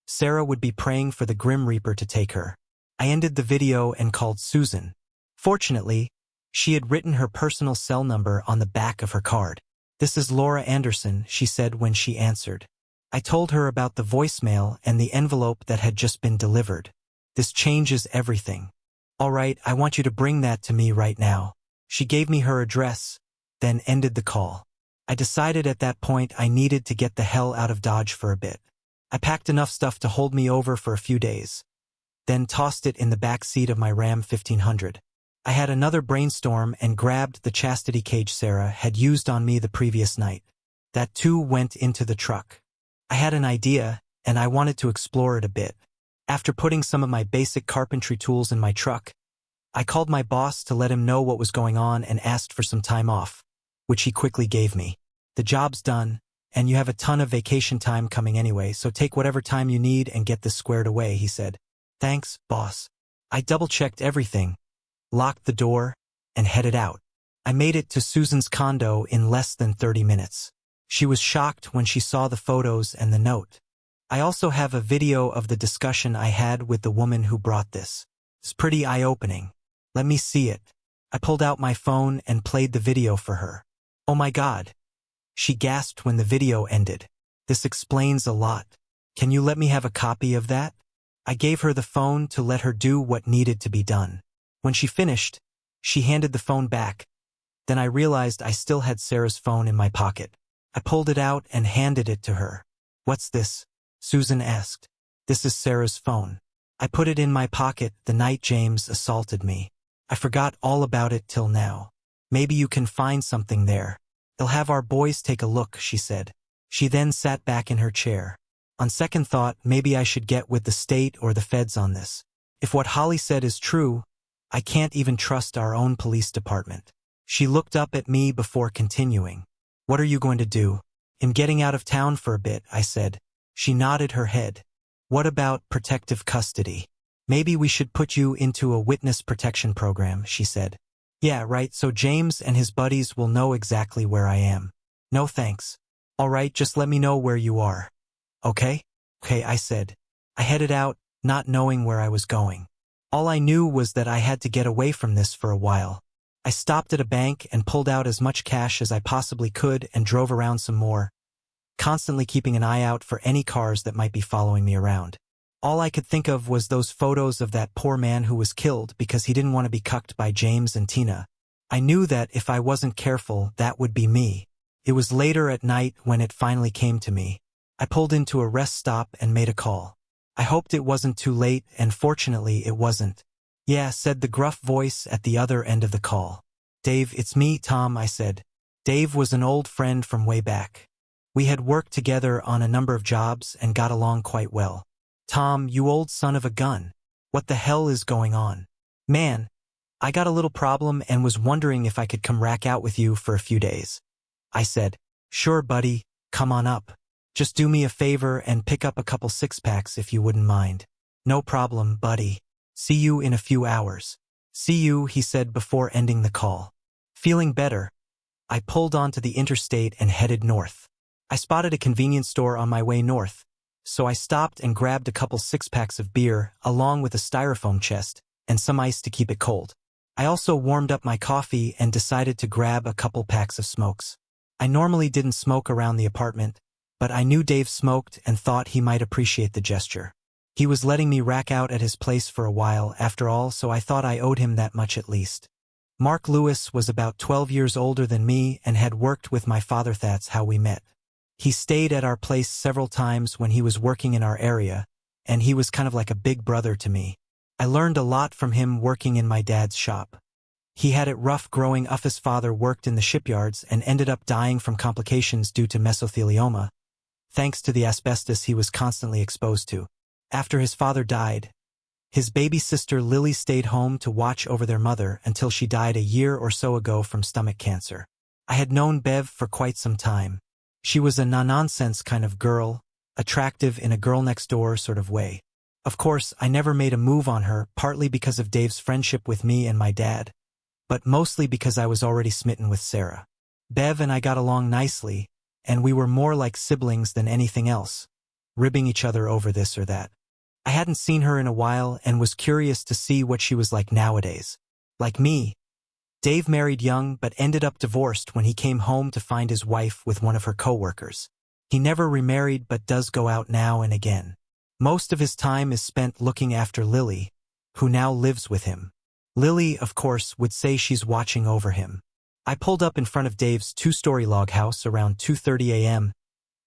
Sarah would be praying for the Grim Reaper to take her. I ended the video and called Susan. Fortunately, she had written her personal cell number on the back of her card. This is Laura Anderson, she said when she answered. I told her about the voicemail and the envelope that had just been delivered. This changes everything. All right, I want you to bring that to me right now. She gave me her address, then ended the call. I decided at that point I needed to get the hell out of Dodge for a bit. I packed enough stuff to hold me over for a few days, then tossed it in the back seat of my Ram 1500. I had another brainstorm and grabbed the chastity cage Sarah had used on me the previous night. That too went into the truck. I had an idea, and I wanted to explore it a bit. After putting some of my basic carpentry tools in my truck, I called my boss to let him know what was going on and asked for some time off, which he quickly gave me. The job's done, and you have a ton of vacation time coming anyway, so take whatever time you need and get this squared away, he said. Thanks, boss. I double-checked everything, locked the door, and headed out. I made it to Susan's condo in less than 30 minutes. She was shocked when she saw the photos and the note. I also have a video of the discussion I had with the woman who brought this. It's pretty eye-opening. Let me see it. I pulled out my phone and played the video for her. Oh my God. She gasped when the video ended. This explains a lot. Can you let me have a copy of that? I gave her the phone to let her do what needed to be done. When she finished, she handed the phone back. Then I realized I still had Sarah's phone in my pocket. I pulled it out and handed it to her. What's this? Susan asked. This is Sarah's phone. I put it in my pocket the night James assaulted me. I forgot all about it till now. Maybe you can find something there. They'll have our boys take a look, she said. She then sat back in her chair. On second thought, maybe I should get with the state or the feds on this. If what Holly said is true, I can't even trust our own police department. She looked up at me before continuing. What are you going to do? I'm getting out of town for a bit, I said. She nodded her head. What about protective custody? Maybe we should put you into a witness protection program, she said. Yeah, right, so James and his buddies will know exactly where I am. No thanks. All right, just let me know where you are. Okay? Okay, I said. I headed out, not knowing where I was going. All I knew was that I had to get away from this for a while. I stopped at a bank and pulled out as much cash as I possibly could and drove around some more, constantly keeping an eye out for any cars that might be following me around. All I could think of was those photos of that poor man who was killed because he didn't want to be cucked by James and Tina. I knew that if I wasn't careful, that would be me. It was later at night when it finally came to me. I pulled into a rest stop and made a call. I hoped it wasn't too late, and fortunately it wasn't. "Yeah," said the gruff voice at the other end of the call. "Dave, it's me, Tom," I said. Dave was an old friend from way back. We had worked together on a number of jobs and got along quite well. "Tom, you old son of a gun. What the hell is going on?" "Man, I got a little problem and was wondering if I could come rack out with you for a few days." I said, "Sure, buddy, come on up. Just do me a favor and pick up a couple six-packs if you wouldn't mind." "No problem, buddy. See you in a few hours." "See you," he said before ending the call. Feeling better, I pulled onto the interstate and headed north. I spotted a convenience store on my way north, so I stopped and grabbed a couple six-packs of beer along with a styrofoam chest and some ice to keep it cold. I also warmed up my coffee and decided to grab a couple packs of smokes. I normally didn't smoke around the apartment, but I knew Dave smoked and thought he might appreciate the gesture. He was letting me rack out at his place for a while after all, so I thought I owed him that much at least. Mark Lewis was about 12 years older than me and had worked with my father. That's how we met. He stayed at our place several times when he was working in our area, and he was kind of like a big brother to me. I learned a lot from him working in my dad's shop. He had it rough growing up. His father worked in the shipyards and ended up dying from complications due to mesothelioma, thanks to the asbestos he was constantly exposed to. After his father died, his baby sister Lily stayed home to watch over their mother until she died a year or so ago from stomach cancer. I had known Bev for quite some time. She was a no-nonsense kind of girl, attractive in a girl-next-door sort of way. Of course, I never made a move on her, partly because of Dave's friendship with me and my dad, but mostly because I was already smitten with Sarah. Bev and I got along nicely, and we were more like siblings than anything else, ribbing each other over this or that. I hadn't seen her in a while and was curious to see what she was like nowadays. Like me, Dave married young but ended up divorced when he came home to find his wife with one of her co-workers. He never remarried but does go out now and again. Most of his time is spent looking after Lily, who now lives with him. Lily, of course, would say she's watching over him. I pulled up in front of Dave's two-story log house around 2:30 a.m.,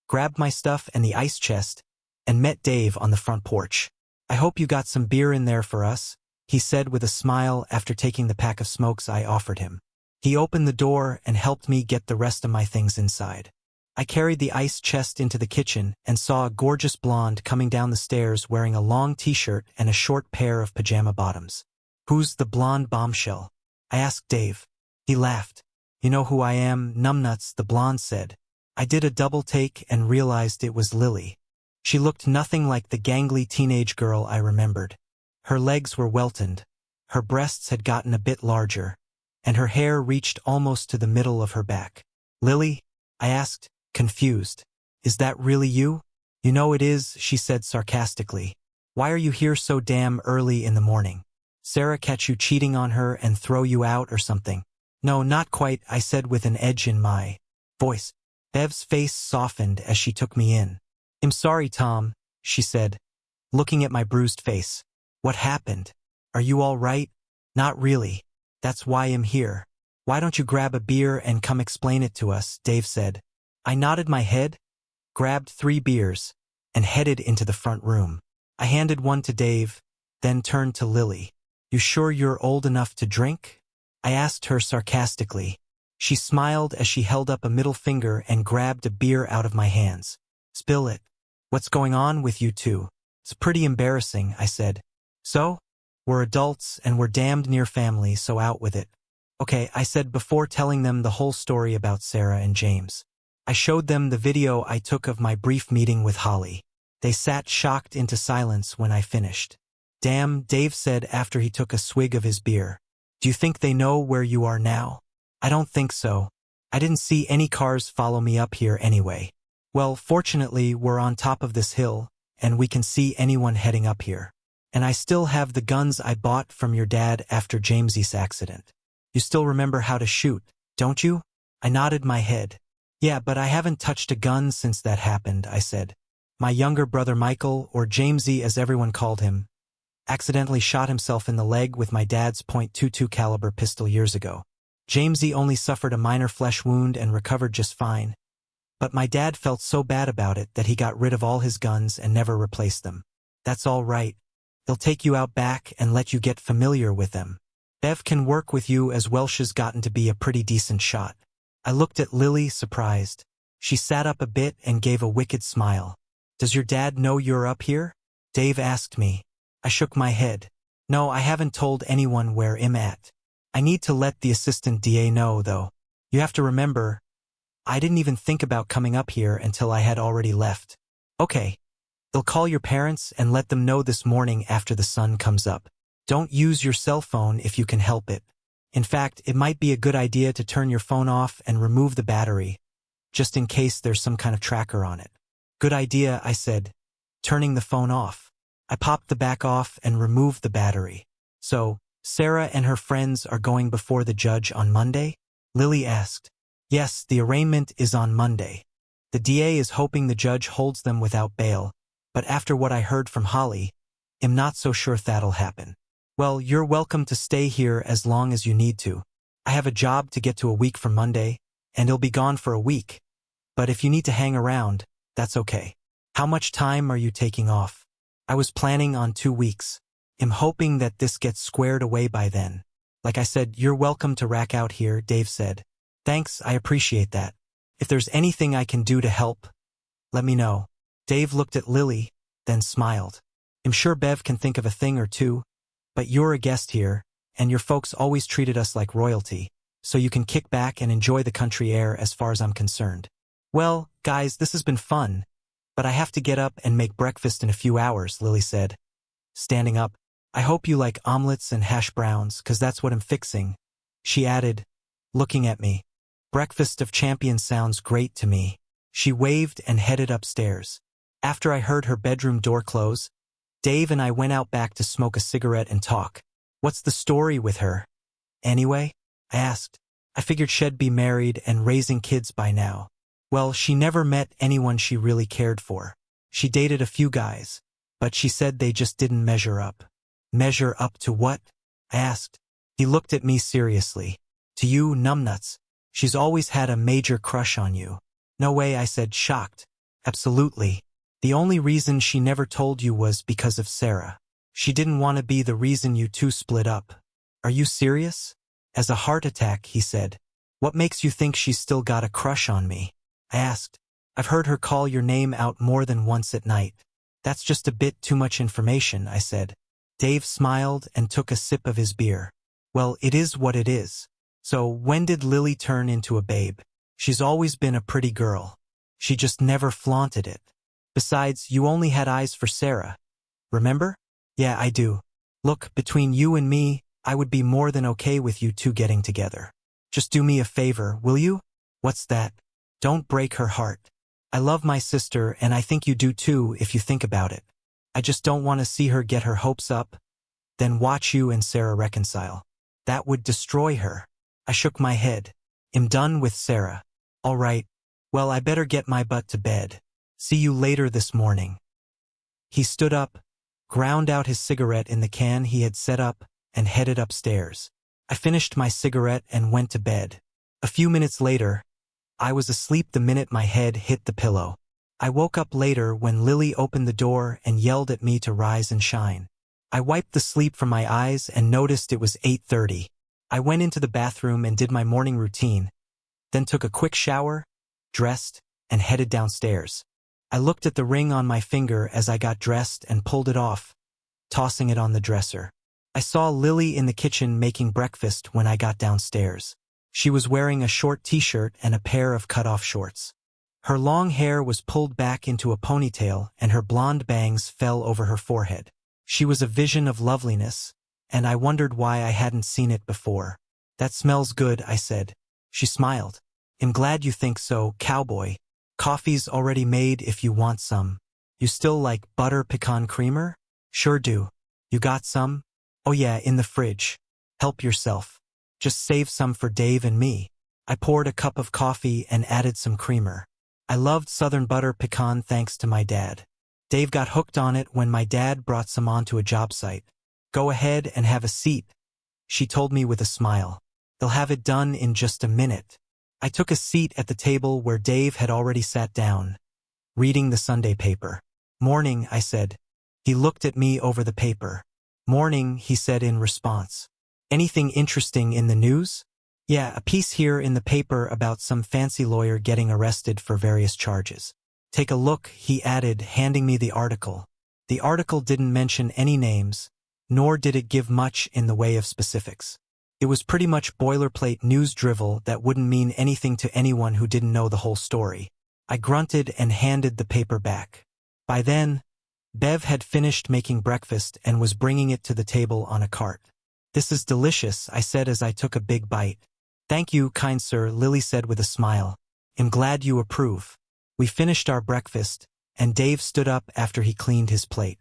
grabbed my stuff and the ice chest, and met Dave on the front porch. "I hope you got some beer in there for us," he said with a smile after taking the pack of smokes I offered him. He opened the door and helped me get the rest of my things inside. I carried the ice chest into the kitchen and saw a gorgeous blonde coming down the stairs wearing a long t-shirt and a short pair of pajama bottoms. "Who's the blonde bombshell?" I asked Dave. He laughed. "You know who I am, numbnuts," the blonde said. I did a double take and realized it was Lily. She looked nothing like the gangly teenage girl I remembered. Her legs were welted, her breasts had gotten a bit larger, and her hair reached almost to the middle of her back. "Lily?" I asked, confused. "Is that really you?" "You know it is," she said sarcastically. "Why are you here so damn early in the morning? Sarah catch you cheating on her and throw you out or something?" "No, not quite," I said with an edge in my voice. Bev's face softened as she took me in. "I'm sorry, Tom," she said, looking at my bruised face. "What happened? Are you all right?" "Not really. That's why I'm here." "Why don't you grab a beer and come explain it to us?" Dave said. I nodded my head, grabbed 3 beers, and headed into the front room. I handed one to Dave, then turned to Lily. "You sure you're old enough to drink?" I asked her sarcastically. She smiled as she held up a middle finger and grabbed a beer out of my hands. "Spill it. What's going on with you two?" "It's pretty embarrassing," I said. "So? We're adults and we're damned near family, so out with it." "Okay," I said before telling them the whole story about Sarah and James. I showed them the video I took of my brief meeting with Holly. They sat shocked into silence when I finished. "Damn," Dave said after he took a swig of his beer. "Do you think they know where you are now?" "I don't think so. I didn't see any cars follow me up here anyway." "Well, fortunately, we're on top of this hill, and we can see anyone heading up here. And I still have the guns I bought from your dad after James's accident." You still remember how to shoot, don't you? I nodded my head. Yeah, but I haven't touched a gun since that happened, I said. My younger brother Michael, or Jamesy as everyone called him, accidentally shot himself in the leg with my dad's .22 caliber pistol years ago. Jamesy only suffered a minor flesh wound and recovered just fine. But my dad felt so bad about it that he got rid of all his guns and never replaced them. That's all right. They'll take you out back and let you get familiar with them. Bev can work with you as Welsh's gotten to be a pretty decent shot. I looked at Lily, surprised. She sat up a bit and gave a wicked smile. Does your dad know you're up here? Dave asked me. I shook my head. No, I haven't told anyone where I'm at. I need to let the assistant DA know, though. You have to remember, I didn't even think about coming up here until I had already left. Okay. They'll call your parents and let them know this morning after the sun comes up. Don't use your cell phone if you can help it. In fact, it might be a good idea to turn your phone off and remove the battery, just in case there's some kind of tracker on it. Good idea, I said, turning the phone off. I popped the back off and removed the battery. So, Sarah and her friends are going before the judge on Monday? Lily asked. Yes, the arraignment is on Monday. The DA is hoping the judge holds them without bail, but after what I heard from Holly, I'm not so sure that'll happen. Well, you're welcome to stay here as long as you need to. I have a job to get to a week from Monday, and I'll be gone for a week. But if you need to hang around, that's okay. How much time are you taking off? I was planning on 2 weeks. I'm hoping that this gets squared away by then. Like I said, you're welcome to rack out here, Dave said. Thanks, I appreciate that. If there's anything I can do to help, let me know. Dave looked at Lily, then smiled. I'm sure Bev can think of a thing or two, but you're a guest here, and your folks always treated us like royalty, so you can kick back and enjoy the country air as far as I'm concerned. Well, guys, this has been fun, but I have to get up and make breakfast in a few hours, Lily said. Standing up, I hope you like omelets and hash browns, 'cause that's what I'm fixing, she added, looking at me. Breakfast of champions sounds great to me. She waved and headed upstairs. After I heard her bedroom door close, Dave and I went out back to smoke a cigarette and talk. What's the story with her? Anyway? I asked. I figured she'd be married and raising kids by now. Well, she never met anyone she really cared for. She dated a few guys, but she said they just didn't measure up. Measure up to what? I asked. He looked at me seriously. To you, numbnuts. She's always had a major crush on you. No way, I said, shocked. Absolutely. The only reason she never told you was because of Sarah. She didn't want to be the reason you two split up. Are you serious? As a heart attack, he said. What makes you think she's still got a crush on me? I asked. I've heard her call your name out more than once at night. That's just a bit too much information, I said. Dave smiled and took a sip of his beer. Well, it is what it is. So when did Lily turn into a babe? She's always been a pretty girl. She just never flaunted it. Besides, you only had eyes for Sarah. Remember? Yeah, I do. Look, between you and me, I would be more than okay with you two getting together. Just do me a favor, will you? What's that? Don't break her heart. I love my sister, and I think you do too if you think about it. I just don't want to see her get her hopes up, then watch you and Sarah reconcile. That would destroy her. I shook my head. I'm done with Sarah. All right. Well, I better get my butt to bed. See you later this morning. He stood up, ground out his cigarette in the can he had set up, and headed upstairs. I finished my cigarette and went to bed. A few minutes later, I was asleep the minute my head hit the pillow. I woke up later when Lily opened the door and yelled at me to rise and shine. I wiped the sleep from my eyes and noticed it was 8:30. I went into the bathroom and did my morning routine, then took a quick shower, dressed, and headed downstairs. I looked at the ring on my finger as I got dressed and pulled it off, tossing it on the dresser. I saw Lily in the kitchen making breakfast when I got downstairs. She was wearing a short t-shirt and a pair of cut-off shorts. Her long hair was pulled back into a ponytail and her blonde bangs fell over her forehead. She was a vision of loveliness, and I wondered why I hadn't seen it before. That smells good, I said. She smiled. I'm glad you think so, cowboy. Coffee's already made if you want some. You still like butter pecan creamer? Sure do. You got some? Oh yeah, in the fridge. Help yourself. Just save some for Dave and me. I poured a cup of coffee and added some creamer. I loved Southern butter pecan thanks to my dad. Dave got hooked on it when my dad brought some onto a job site. Go ahead and have a seat, she told me with a smile. They'll have it done in just a minute. I took a seat at the table where Dave had already sat down, reading the Sunday paper. Morning, I said. He looked at me over the paper. Morning, he said in response. Anything interesting in the news? Yeah, a piece here in the paper about some fancy lawyer getting arrested for various charges. Take a look, he added, handing me the article. The article didn't mention any names, nor did it give much in the way of specifics. It was pretty much boilerplate news drivel that wouldn't mean anything to anyone who didn't know the whole story. I grunted and handed the paper back. By then, Bev had finished making breakfast and was bringing it to the table on a cart. This is delicious, I said as I took a big bite. Thank you, kind sir, Lily said with a smile. I'm glad you approve. We finished our breakfast, and Dave stood up after he cleaned his plate.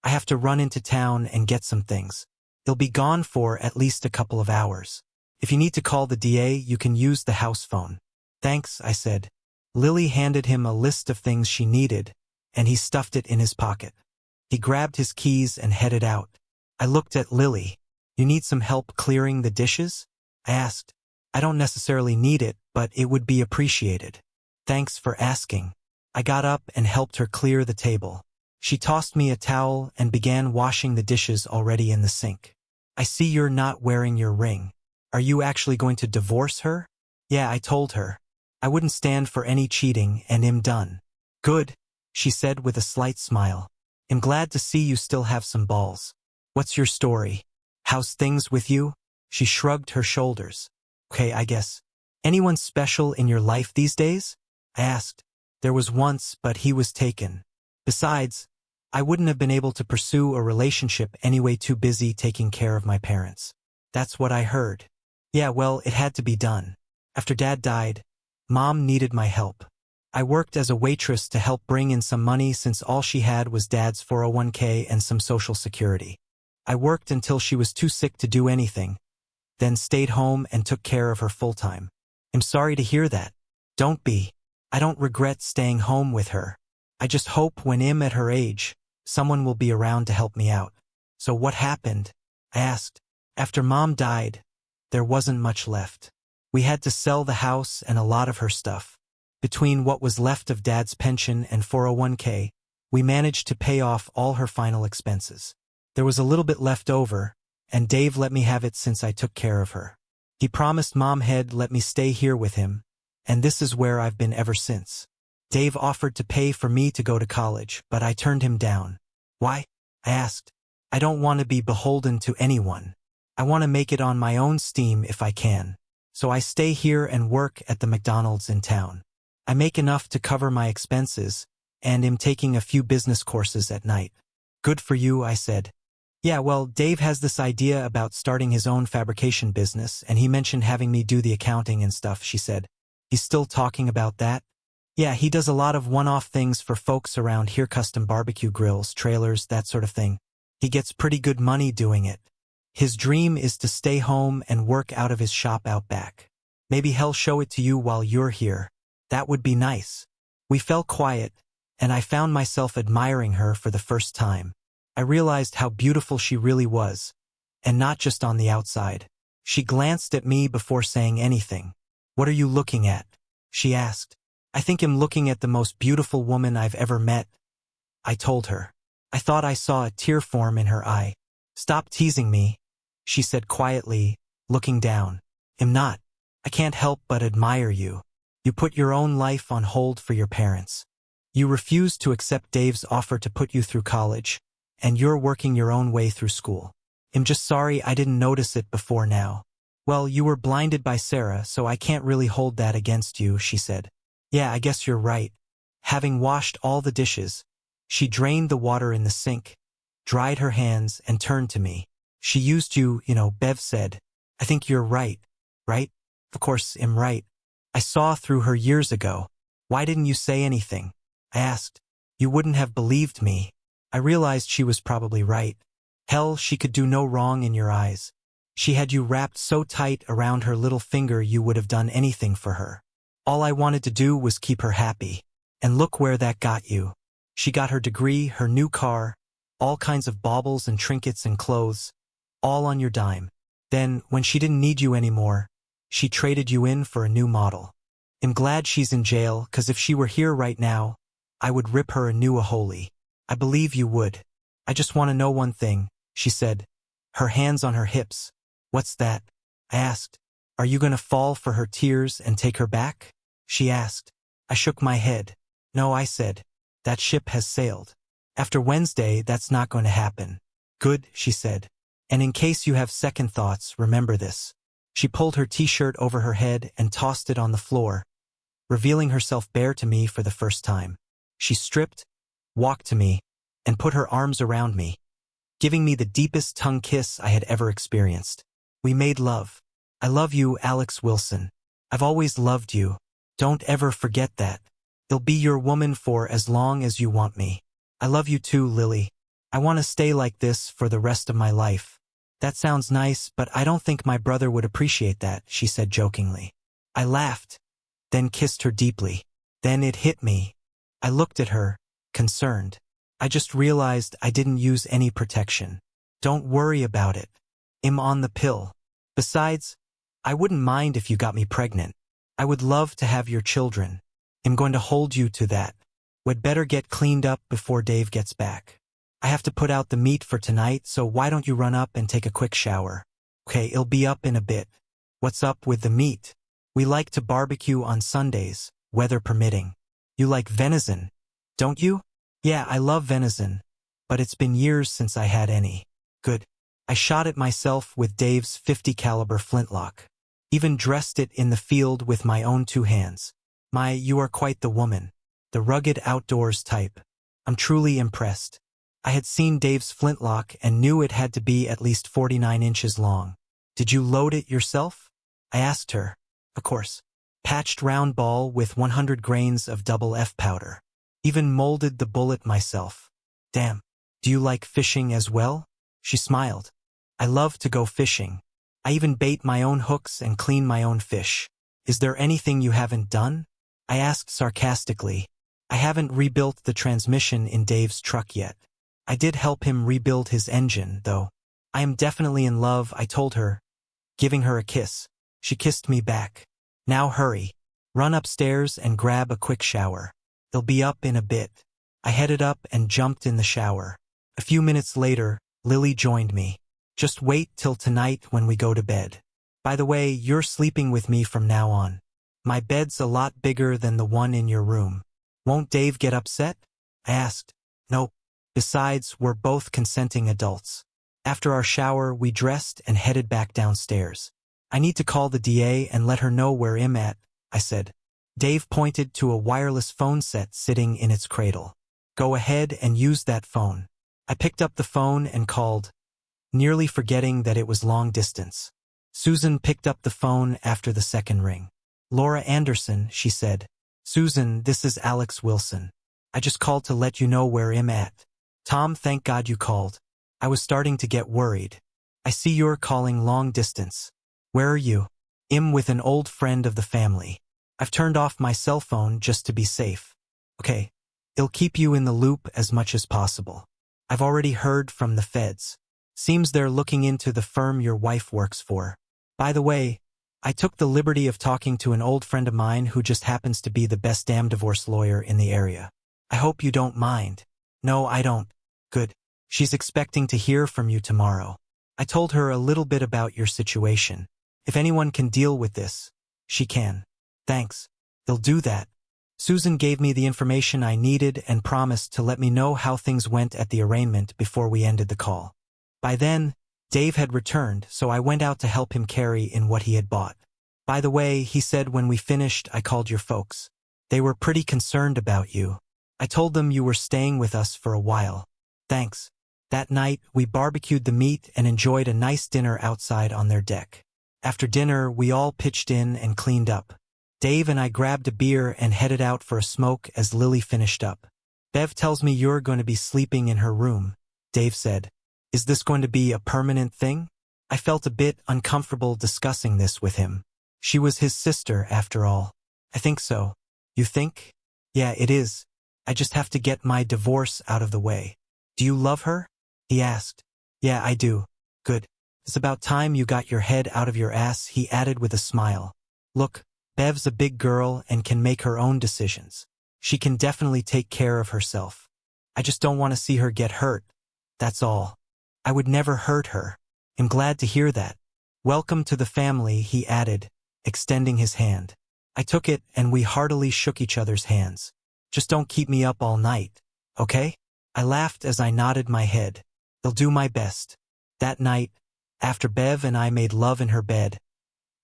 I have to run into town and get some things. He'll be gone for at least a couple of hours. If you need to call the DA, you can use the house phone. Thanks, I said. Lily handed him a list of things she needed, and he stuffed it in his pocket. He grabbed his keys and headed out. I looked at Lily. You need some help clearing the dishes? I asked. I don't necessarily need it, but it would be appreciated. Thanks for asking. I got up and helped her clear the table. She tossed me a towel and began washing the dishes already in the sink. I see you're not wearing your ring. Are you actually going to divorce her? Yeah, I told her. I wouldn't stand for any cheating and I'm done. Good, she said with a slight smile. I'm glad to see you still have some balls. What's your story? How's things with you? She shrugged her shoulders. Okay, I guess. Anyone special in your life these days? I asked. There was once, but he was taken. Besides, I wouldn't have been able to pursue a relationship anyway, too busy taking care of my parents. That's what I heard. Yeah, well, it had to be done. After Dad died, Mom needed my help. I worked as a waitress to help bring in some money since all she had was Dad's 401k and some Social Security. I worked until she was too sick to do anything, then stayed home and took care of her full-time. I'm sorry to hear that. Don't be. I don't regret staying home with her. I just hope when I'm at her age, someone will be around to help me out. So what happened? I asked. After Mom died, there wasn't much left. We had to sell the house and a lot of her stuff. Between what was left of Dad's pension and 401k, we managed to pay off all her final expenses. There was a little bit left over, and Dave let me have it since I took care of her. He promised Mom had let me stay here with him, and this is where I've been ever since. Dave offered to pay for me to go to college, but I turned him down. Why? I asked. I don't want to be beholden to anyone. I want to make it on my own steam if I can. So I stay here and work at the McDonald's in town. I make enough to cover my expenses, and am taking a few business courses at night. Good for you, I said. Yeah, well, Dave has this idea about starting his own fabrication business, and he mentioned having me do the accounting and stuff, she said. He's still talking about that? Yeah, he does a lot of one-off things for folks around here, custom barbecue grills, trailers, that sort of thing. He gets pretty good money doing it. His dream is to stay home and work out of his shop out back. Maybe he'll show it to you while you're here. That would be nice. We fell quiet, and I found myself admiring her for the first time. I realized how beautiful she really was, and not just on the outside. She glanced at me before saying anything. What are you looking at? She asked. I think I'm looking at the most beautiful woman I've ever met, I told her. I thought I saw a tear form in her eye. Stop teasing me, she said quietly, looking down. I'm not. I can't help but admire you. You put your own life on hold for your parents. You refused to accept Dave's offer to put you through college, and you're working your own way through school. I'm just sorry I didn't notice it before now. Well, you were blinded by Sarah, so I can't really hold that against you, she said. Yeah, I guess you're right. Having washed all the dishes, she drained the water in the sink, dried her hands, and turned to me. She used you, Bev said. I think you're right, right? Of course, I'm right. I saw through her years ago. Why didn't you say anything? I asked. You wouldn't have believed me. I realized she was probably right. Hell, she could do no wrong in your eyes. She had you wrapped so tight around her little finger you would have done anything for her. All I wanted to do was keep her happy. And look where that got you. She got her degree, her new car, all kinds of baubles and trinkets and clothes, all on your dime. Then, when she didn't need you anymore, she traded you in for a new model. I'm glad she's in jail, 'cause if she were here right now, I would rip her a new aholi. I believe you would. I just want to know one thing, she said, her hands on her hips. What's that? I asked. Are you going to fall for her tears and take her back? She asked. I shook my head. No, I said. That ship has sailed. After Wednesday, that's not going to happen. Good, she said. And in case you have second thoughts, remember this. She pulled her t-shirt over her head and tossed it on the floor, revealing herself bare to me for the first time. She stripped, walked to me, and put her arms around me, giving me the deepest tongue kiss I had ever experienced. We made love. I love you, Alex Wilson. I've always loved you. Don't ever forget that. I'll be your woman for as long as you want me. I love you too, Lily. I want to stay like this for the rest of my life. That sounds nice, but I don't think my brother would appreciate that, she said jokingly. I laughed, then kissed her deeply. Then it hit me. I looked at her, concerned. I just realized I didn't use any protection. Don't worry about it. I'm on the pill. Besides, I wouldn't mind if you got me pregnant. I would love to have your children. I'm going to hold you to that. We'd better get cleaned up before Dave gets back. I have to put out the meat for tonight, so why don't you run up and take a quick shower? Okay, it'll be up in a bit. What's up with the meat? We like to barbecue on Sundays, weather permitting. You like venison, don't you? Yeah, I love venison, but it's been years since I had any. Good. I shot it myself with Dave's .50 caliber flintlock. Even dressed it in the field with my own 2 hands. You are quite the woman. The rugged outdoors type. I'm truly impressed. I had seen Dave's flintlock and knew it had to be at least 49 inches long. Did you load it yourself? I asked her. Of course. Patched round ball with 100 grains of double F powder. Even molded the bullet myself. Damn. Do you like fishing as well? She smiled. I love to go fishing. I even bait my own hooks and clean my own fish. Is there anything you haven't done? I asked sarcastically. I haven't rebuilt the transmission in Dave's truck yet. I did help him rebuild his engine, though. I am definitely in love, I told her, giving her a kiss. She kissed me back. Now hurry. Run upstairs and grab a quick shower. They'll be up in a bit. I headed up and jumped in the shower. A few minutes later, Lily joined me. Just wait till tonight when we go to bed. By the way, you're sleeping with me from now on. My bed's a lot bigger than the one in your room. Won't Dave get upset? I asked. Nope. Besides, we're both consenting adults. After our shower, we dressed and headed back downstairs. I need to call the DA and let her know where I'm at, I said. Dave pointed to a wireless phone set sitting in its cradle. Go ahead and use that phone. I picked up the phone and called, nearly forgetting that it was long distance. Susan picked up the phone after the second ring. Laura Anderson, she said. Susan, this is Alex Wilson. I just called to let you know where I'm at. Tom, thank God you called. I was starting to get worried. I see you're calling long distance. Where are you? I'm with an old friend of the family. I've turned off my cell phone just to be safe. Okay. It'll keep you in the loop as much as possible. I've already heard from the feds. Seems they're looking into the firm your wife works for. By the way, I took the liberty of talking to an old friend of mine who just happens to be the best damn divorce lawyer in the area. I hope you don't mind. No, I don't. Good. She's expecting to hear from you tomorrow. I told her a little bit about your situation. If anyone can deal with this, she can. Thanks. They'll do that. Susan gave me the information I needed and promised to let me know how things went at the arraignment before we ended the call. By then, Dave had returned, so I went out to help him carry in what he had bought. By the way, he said when we finished, I called your folks. They were pretty concerned about you. I told them you were staying with us for a while. Thanks. That night, we barbecued the meat and enjoyed a nice dinner outside on their deck. After dinner, we all pitched in and cleaned up. Dave and I grabbed a beer and headed out for a smoke as Lily finished up. Bev tells me you're going to be sleeping in her room, Dave said. Is this going to be a permanent thing? I felt a bit uncomfortable discussing this with him. She was his sister, after all. I think so. You think? Yeah, it is. I just have to get my divorce out of the way. Do you love her? He asked. Yeah, I do. Good. It's about time you got your head out of your ass, he added with a smile. Look, Bev's a big girl and can make her own decisions. She can definitely take care of herself. I just don't want to see her get hurt. That's all. I would never hurt her. I'm glad to hear that. Welcome to the family, he added, extending his hand. I took it and we heartily shook each other's hands. Just don't keep me up all night, okay? I laughed as I nodded my head. I'll do my best. That night, after Bev and I made love in her bed,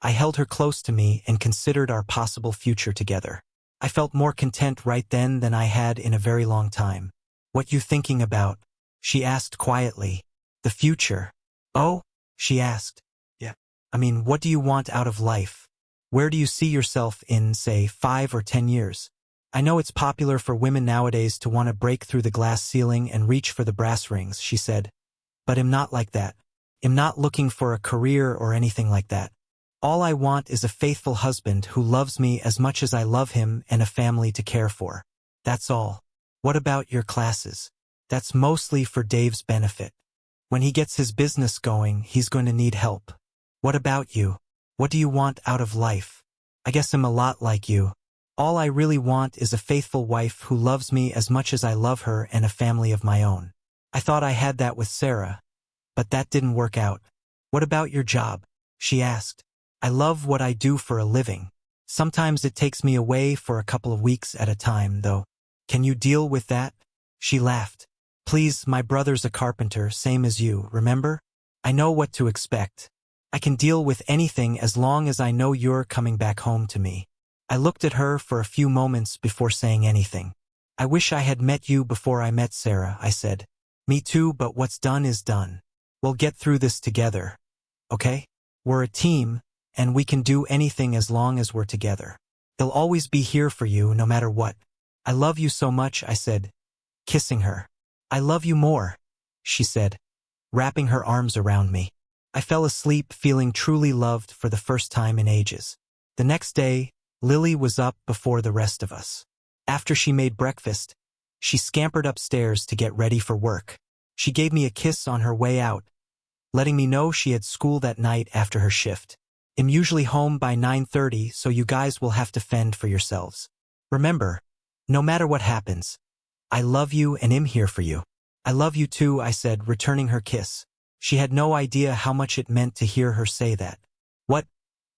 I held her close to me and considered our possible future together. I felt more content right then than I had in a very long time. What you thinking about? She asked quietly. The future. Oh? She asked. Yeah. I mean, what do you want out of life? Where do you see yourself in, say, 5 or 10 years? I know it's popular for women nowadays to want to break through the glass ceiling and reach for the brass rings, she said. But I'm not like that. I'm not looking for a career or anything like that. All I want is a faithful husband who loves me as much as I love him and a family to care for. That's all. What about your classes? That's mostly for Dave's benefit. When he gets his business going, he's going to need help. What about you? What do you want out of life? I guess I'm a lot like you. All I really want is a faithful wife who loves me as much as I love her and a family of my own. I thought I had that with Sarah, but that didn't work out. What about your job? She asked. I love what I do for a living. Sometimes it takes me away for a couple of weeks at a time, though. Can you deal with that? She laughed. Please, my brother's a carpenter, same as you, remember? I know what to expect. I can deal with anything as long as I know you're coming back home to me. I looked at her for a few moments before saying anything. I wish I had met you before I met Sarah, I said. Me too, but what's done is done. We'll get through this together. Okay? We're a team, and we can do anything as long as we're together. They'll always be here for you, no matter what. I love you so much, I said, kissing her. I love you more, she said, wrapping her arms around me. I fell asleep feeling truly loved for the first time in ages. The next day, Lily was up before the rest of us. After she made breakfast, she scampered upstairs to get ready for work. She gave me a kiss on her way out, letting me know she had school that night after her shift. I'm usually home by 9:30, so you guys will have to fend for yourselves. Remember, no matter what happens, I love you and I'm here for you. I love you too, I said, returning her kiss. She had no idea how much it meant to hear her say that. What?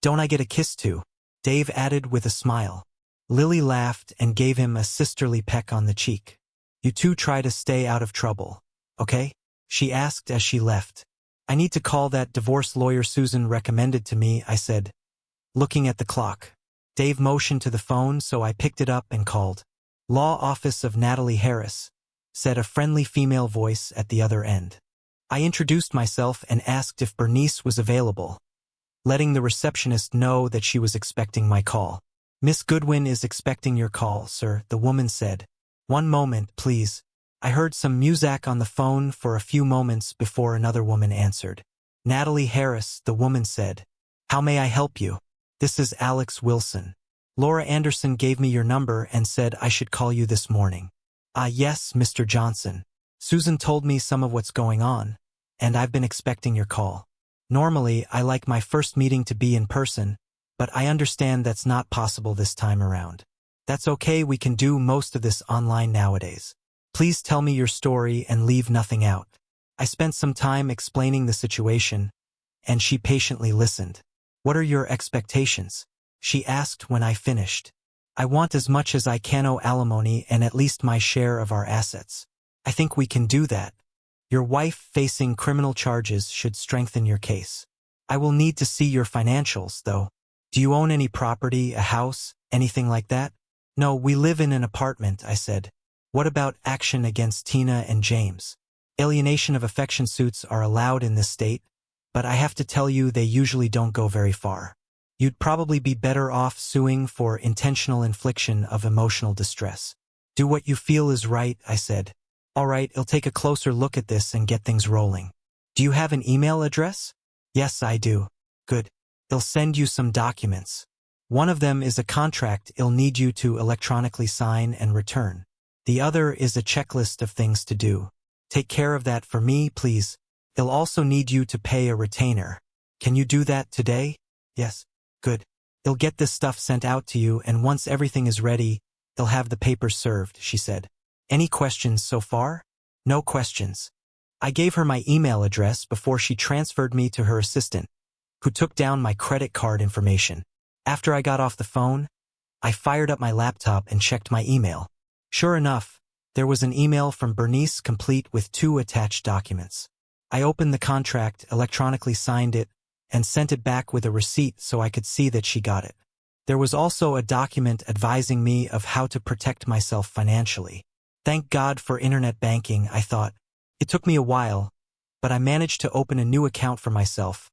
Don't I get a kiss too? Dave added with a smile. Lily laughed and gave him a sisterly peck on the cheek. You two try to stay out of trouble, okay? She asked as she left. I need to call that divorce lawyer Susan recommended to me, I said, looking at the clock. Dave motioned to the phone, so I picked it up and called. Law Office of Natalie Harris, said a friendly female voice at the other end. I introduced myself and asked if Bernice was available, letting the receptionist know that she was expecting my call. Miss Goodwin is expecting your call, sir, the woman said. One moment, please. I heard some music on the phone for a few moments before another woman answered. Natalie Harris, the woman said. How may I help you? This is Alex Wilson. Laura Anderson gave me your number and said I should call you this morning. Ah, yes, Mr. Johnson. Susan told me some of what's going on, and I've been expecting your call. Normally, I like my first meeting to be in person, but I understand that's not possible this time around. That's okay, we can do most of this online nowadays. Please tell me your story and leave nothing out. I spent some time explaining the situation, and she patiently listened. What are your expectations? She asked when I finished. I want as much as I can owe alimony and at least my share of our assets. I think we can do that. Your wife facing criminal charges should strengthen your case. I will need to see your financials, though. Do you own any property, a house, anything like that? No, we live in an apartment, I said. What about action against Tina and James? Alienation of affection suits are allowed in this state, but I have to tell you they usually don't go very far. You'd probably be better off suing for intentional infliction of emotional distress. Do what you feel is right, I said. All right, I'll take a closer look at this and get things rolling. Do you have an email address? Yes, I do. Good. They'll send you some documents. One of them is a contract I'll need you to electronically sign and return. The other is a checklist of things to do. Take care of that for me, please. They'll also need you to pay a retainer. Can you do that today? Yes. Good. They'll get this stuff sent out to you, and once everything is ready, they'll have the papers served, she said. Any questions so far? No questions. I gave her my email address before she transferred me to her assistant, who took down my credit card information. After I got off the phone, I fired up my laptop and checked my email. Sure enough, there was an email from Bernice complete with 2 attached documents. I opened the contract, electronically signed it, and sent it back with a receipt so I could see that she got it. There was also a document advising me of how to protect myself financially. Thank God for internet banking, I thought. It took me a while, but I managed to open a new account for myself,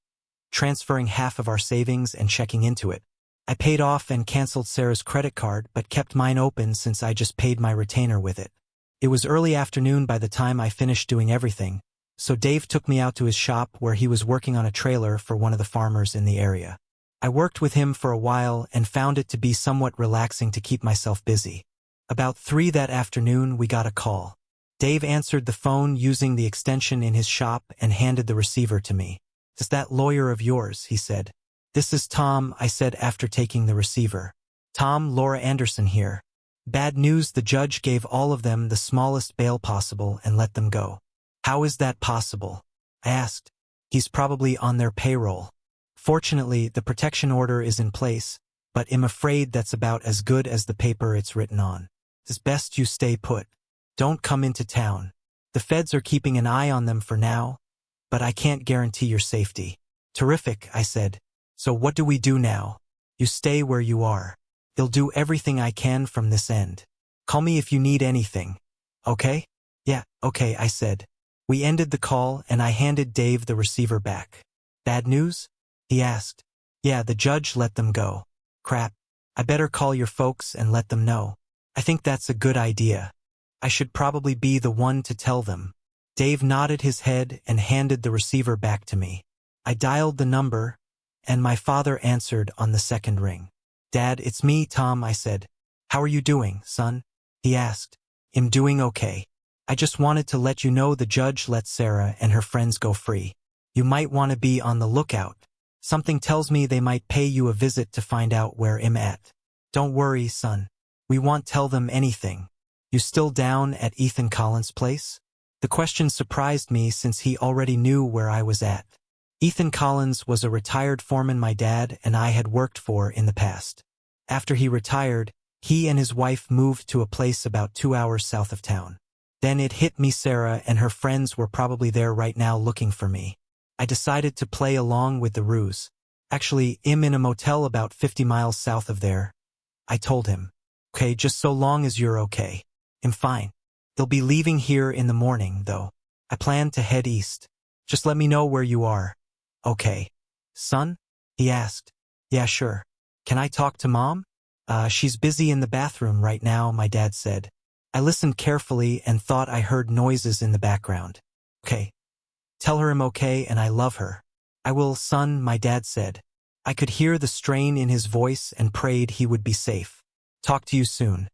transferring half of our savings and checking into it. I paid off and canceled Sarah's credit card, but kept mine open since I just paid my retainer with it. It was early afternoon by the time I finished doing everything, so Dave took me out to his shop where he was working on a trailer for one of the farmers in the area. I worked with him for a while and found it to be somewhat relaxing to keep myself busy. About 3 that afternoon, we got a call. Dave answered the phone using the extension in his shop and handed the receiver to me. "Is that lawyer of yours?" he said. "This is Tom," I said after taking the receiver. "Tom, Laura Anderson here. Bad news, the judge gave all of them the smallest bail possible and let them go." "How is that possible?" I asked. "He's probably on their payroll. Fortunately, the protection order is in place, but I'm afraid that's about as good as the paper it's written on. It's best you stay put. Don't come into town. The feds are keeping an eye on them for now, but I can't guarantee your safety." "Terrific," I said. "So what do we do now?" "You stay where you are. They'll do everything I can from this end. Call me if you need anything. Okay?" "Yeah, okay," I said. We ended the call and I handed Dave the receiver back. "Bad news?" he asked. "Yeah, the judge let them go." "Crap. I better call your folks and let them know." "I think that's a good idea. I should probably be the one to tell them." Dave nodded his head and handed the receiver back to me. I dialed the number, and my father answered on the second ring. "Dad, it's me, Tom," I said. "How are you doing, son?" he asked. "I'm doing okay. I just wanted to let you know the judge let Sarah and her friends go free. You might want to be on the lookout. Something tells me they might pay you a visit to find out where I'm at." "Don't worry, son. We won't tell them anything. You still down at Ethan Collins' place?" The question surprised me since he already knew where I was at. Ethan Collins was a retired foreman my dad and I had worked for in the past. After he retired, he and his wife moved to a place about 2 hours south of town. Then it hit me Sarah and her friends were probably there right now looking for me. I decided to play along with the ruse. "Actually, I'm in a motel about 50 miles south of there," I told him. "Okay, just so long as you're okay. I'm fine. They'll be leaving here in the morning, though. I plan to head east. Just let me know where you are." "Okay." "Son?" he asked. "Yeah, sure. Can I talk to Mom?" She's busy in the bathroom right now," my dad said. I listened carefully and thought I heard noises in the background. "Okay. Tell her I'm okay and I love her." "I will, son," my dad said. I could hear the strain in his voice and prayed he would be safe. "Talk to you soon."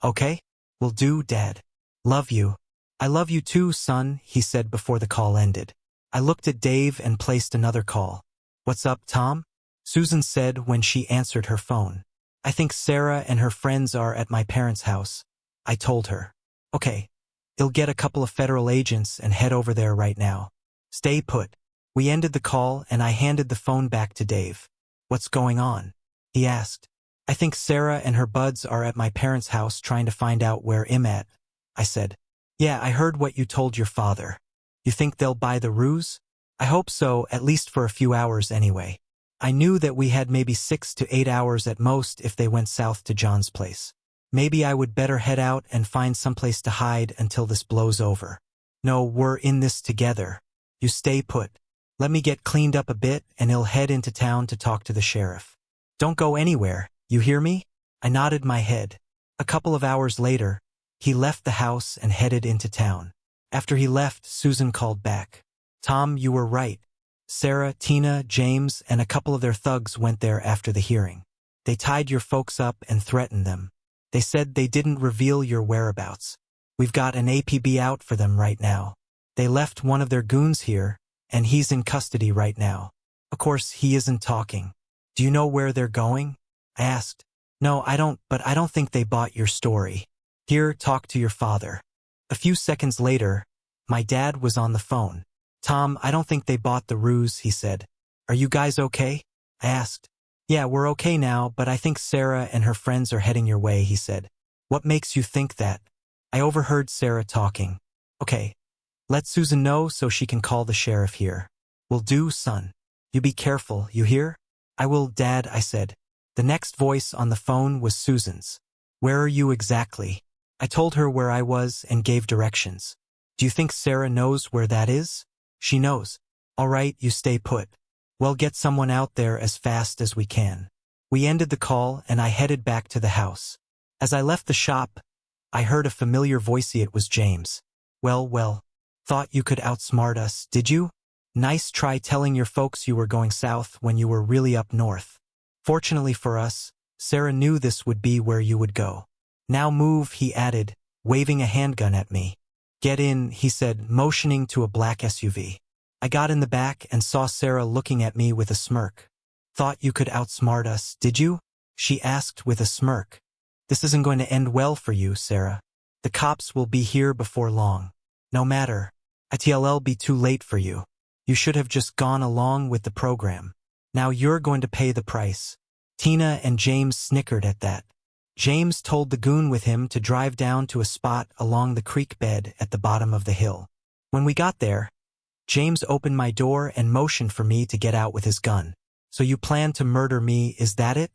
"Okay? Will do, Dad. Love you." "I love you too, son," he said before the call ended. I looked at Dave and placed another call. "What's up, Tom?" Susan said when she answered her phone. "I think Sarah and her friends are at my parents' house," I told her. "Okay. They'll get a couple of federal agents and head over there right now. Stay put." We ended the call and I handed the phone back to Dave. "What's going on?" he asked. "I think Sarah and her buds are at my parents' house trying to find out where I'm at," I said. "Yeah, I heard what you told your father. You think they'll buy the ruse?" "I hope so, at least for a few hours anyway. I knew that we had maybe 6 to 8 hours at most if they went south to John's place. Maybe I would better head out and find someplace to hide until this blows over. No, we're in this together. You stay put. Let me get cleaned up a bit and I'll head into town to talk to the sheriff. Don't go anywhere, you hear me?" I nodded my head. A couple of hours later, he left the house and headed into town. After he left, Susan called back. "Tom, you were right. Sarah, Tina, James, and a couple of their thugs went there after the hearing. They tied your folks up and threatened them. They said they didn't reveal your whereabouts. We've got an APB out for them right now. They left one of their goons here, and he's in custody right now. Of course, he isn't talking. Do you know where they're going? I asked. No, I don't, but I don't think they bought your story. Here, talk to your father. A few seconds later, my dad was on the phone. Tom, I don't think they bought the ruse, he said. Are you guys okay? I asked. Yeah, we're okay now, but I think Sarah and her friends are heading your way, he said. What makes you think that? I overheard Sarah talking. Okay, let Susan know so she can call the sheriff here. Will do, son. You be careful, you hear? I will, Dad, I said. The next voice on the phone was Susan's. Where are you exactly? I told her where I was and gave directions. Do you think Sarah knows where that is? She knows. All right, you stay put. We'll get someone out there as fast as we can. We ended the call and I headed back to the house. As I left the shop, I heard a familiar voice. It was James. Well, thought you could outsmart us, did you? Nice try telling your folks you were going south when you were really up north. Fortunately for us, Sarah knew this would be where you would go. Now move, he added, waving a handgun at me. Get in, he said, motioning to a black SUV. I got in the back and saw Sarah looking at me with a smirk. Thought you could outsmart us, did you? She asked with a smirk. This isn't going to end well for you, Sarah. The cops will be here before long. No matter. It'll be too late for you. You should have just gone along with the program. Now you're going to pay the price. Tina and James snickered at that. James told the goon with him to drive down to a spot along the creek bed at the bottom of the hill. When we got there, James opened my door and motioned for me to get out with his gun. So you plan to murder me, is that it?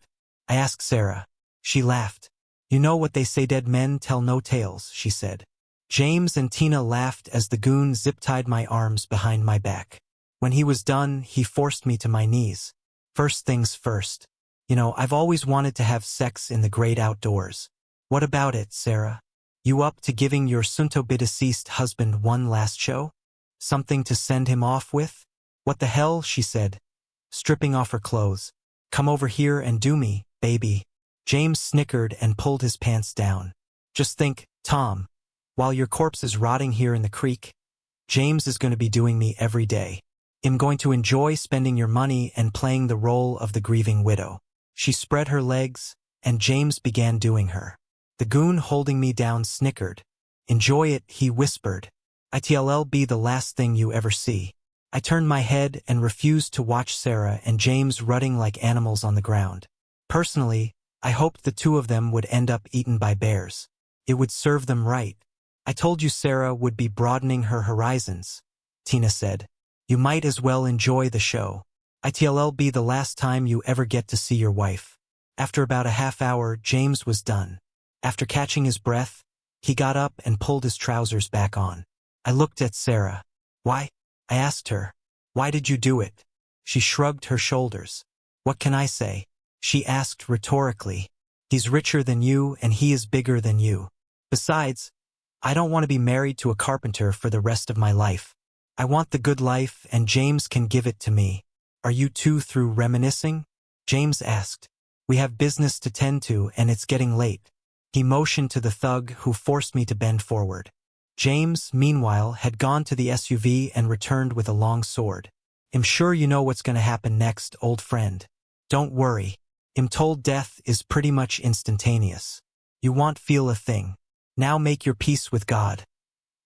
I asked Sarah. She laughed. You know what they say, dead men tell no tales, she said. James and Tina laughed as the goon zip-tied my arms behind my back. When he was done, he forced me to my knees. First things first. You know, I've always wanted to have sex in the great outdoors. What about it, Sarah? You up to giving your soon-to-be-deceased husband one last show? Something to send him off with? What the hell, she said, stripping off her clothes. Come over here and do me, baby. James snickered and pulled his pants down. Just think, Tom, while your corpse is rotting here in the creek, James is going to be doing me every day. I'm going to enjoy spending your money and playing the role of the grieving widow. She spread her legs, and James began doing her. The goon holding me down snickered. Enjoy it, he whispered. It'll be the last thing you ever see. I turned my head and refused to watch Sarah and James rutting like animals on the ground. Personally, I hoped the two of them would end up eaten by bears. It would serve them right. I told you Sarah would be broadening her horizons, Tina said. You might as well enjoy the show. It'll be the last time you ever get to see your wife. After about a half hour, James was done. After catching his breath, he got up and pulled his trousers back on. I looked at Sarah. Why? I asked her. Why did you do it? She shrugged her shoulders. What can I say? She asked rhetorically. He's richer than you and he is bigger than you. Besides, I don't want to be married to a carpenter for the rest of my life. I want the good life and James can give it to me. Are you two through reminiscing? James asked. We have business to tend to and it's getting late. He motioned to the thug who forced me to bend forward. James, meanwhile, had gone to the SUV and returned with a long sword. I'm sure you know what's going to happen next, old friend. Don't worry. I'm told death is pretty much instantaneous. You won't feel a thing. Now make your peace with God.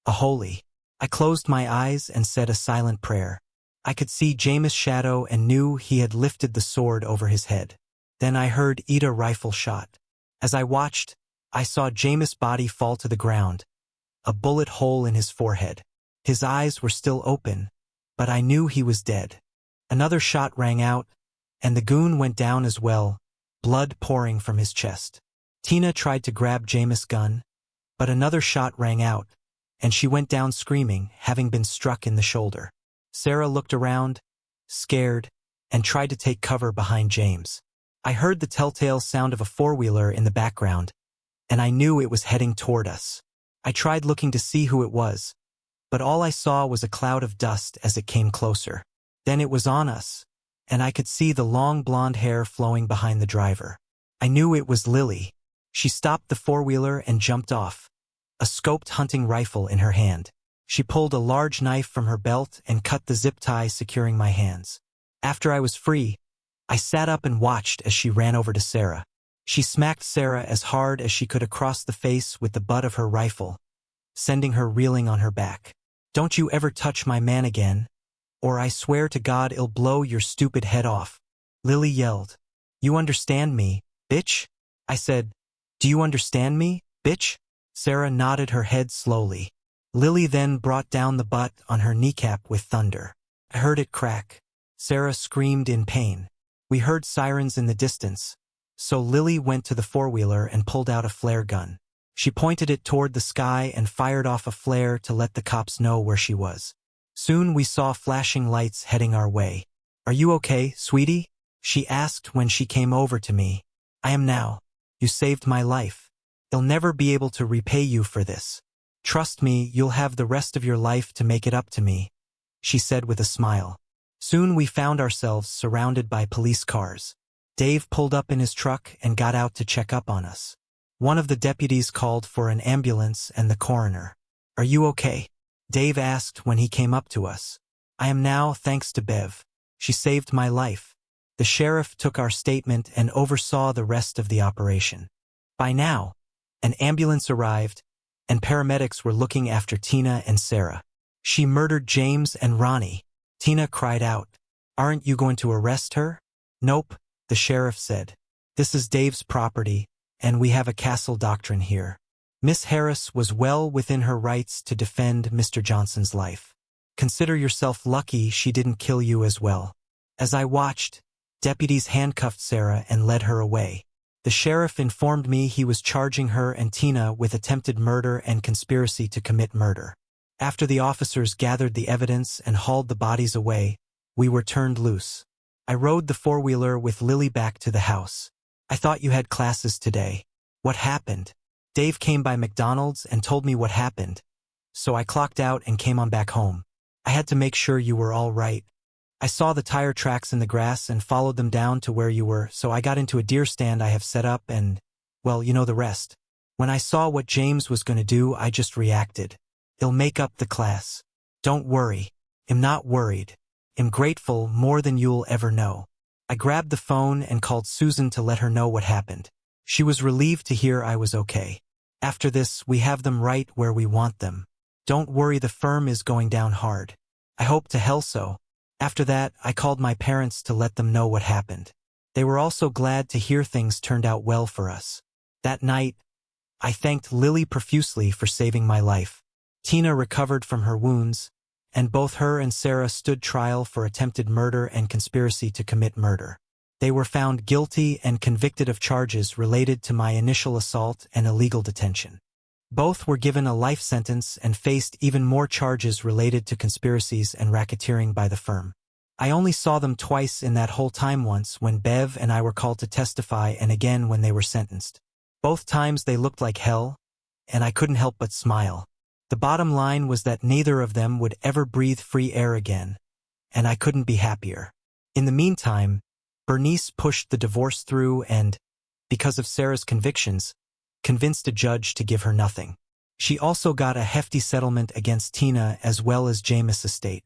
A holy. I closed my eyes and said a silent prayer. I could see James' shadow and knew he had lifted the sword over his head. Then I heard a rifle shot. As I watched, I saw James' body fall to the ground, a bullet hole in his forehead. His eyes were still open, but I knew he was dead. Another shot rang out, and the goon went down as well, blood pouring from his chest. Tina tried to grab James' gun, but another shot rang out, and she went down screaming, having been struck in the shoulder. Sarah looked around, scared, and tried to take cover behind James. I heard the telltale sound of a four-wheeler in the background, and I knew it was heading toward us. I tried looking to see who it was, but all I saw was a cloud of dust as it came closer. Then it was on us, and I could see the long blonde hair flowing behind the driver. I knew it was Lily. She stopped the four-wheeler and jumped off, a scoped hunting rifle in her hand. She pulled a large knife from her belt and cut the zip tie securing my hands. After I was free, I sat up and watched as she ran over to Sarah. She smacked Sarah as hard as she could across the face with the butt of her rifle, sending her reeling on her back. "Don't you ever touch my man again, or I swear to God I'll blow your stupid head off," Lily yelled. "You understand me, bitch?" I said. "Do you understand me, bitch?" Sarah nodded her head slowly. Lily then brought down the butt on her kneecap with thunder. I heard it crack. Sarah screamed in pain. We heard sirens in the distance, so Lily went to the four-wheeler and pulled out a flare gun. She pointed it toward the sky and fired off a flare to let the cops know where she was. Soon we saw flashing lights heading our way. "Are you okay, sweetie?" she asked when she came over to me. "I am now. You saved my life. I'll never be able to repay you for this. Trust me, you'll have the rest of your life to make it up to me," she said with a smile. Soon we found ourselves surrounded by police cars. Dave pulled up in his truck and got out to check up on us. One of the deputies called for an ambulance and the coroner. "Are you okay?" Dave asked when he came up to us. "I am now, thanks to Bev. She saved my life." The sheriff took our statement and oversaw the rest of the operation. By now, an ambulance arrived, and paramedics were looking after Tina and Sarah. "She murdered James and Ronnie," Tina cried out. "Aren't you going to arrest her?" "Nope," the sheriff said. "This is Dave's property, and we have a castle doctrine here." Miss Harris was well within her rights to defend Mr. Johnson's life. Consider yourself lucky she didn't kill you as well. As I watched, deputies handcuffed Sarah and led her away. The sheriff informed me he was charging her and Tina with attempted murder and conspiracy to commit murder. After the officers gathered the evidence and hauled the bodies away, we were turned loose. I rode the four-wheeler with Lily back to the house. "I thought you had classes today. What happened?" Dave came by McDonald's and told me what happened, so I clocked out and came on back home. "I had to make sure you were all right. I saw the tire tracks in the grass and followed them down to where you were, so I got into a deer stand I have set up and, well, you know the rest. When I saw what James was going to do, I just reacted. He'll make up the class. Don't worry. I'm not worried. I'm grateful more than you'll ever know." I grabbed the phone and called Susan to let her know what happened. She was relieved to hear I was okay. "After this, we have them right where we want them. Don't worry, the firm is going down hard. I hope to hell so." After that, I called my parents to let them know what happened. They were also glad to hear things turned out well for us. That night, I thanked Lily profusely for saving my life. Tina recovered from her wounds, and both her and Sarah stood trial for attempted murder and conspiracy to commit murder. They were found guilty and convicted of charges related to my initial assault and illegal detention. Both were given a life sentence and faced even more charges related to conspiracies and racketeering by the firm. I only saw them twice in that whole time, once when Bev and I were called to testify and again when they were sentenced. Both times they looked like hell, and I couldn't help but smile. The bottom line was that neither of them would ever breathe free air again, and I couldn't be happier. In the meantime, Bernice pushed the divorce through and, because of Sarah's convictions, convinced a judge to give her nothing. She also got a hefty settlement against Tina as well as Jameis' estate.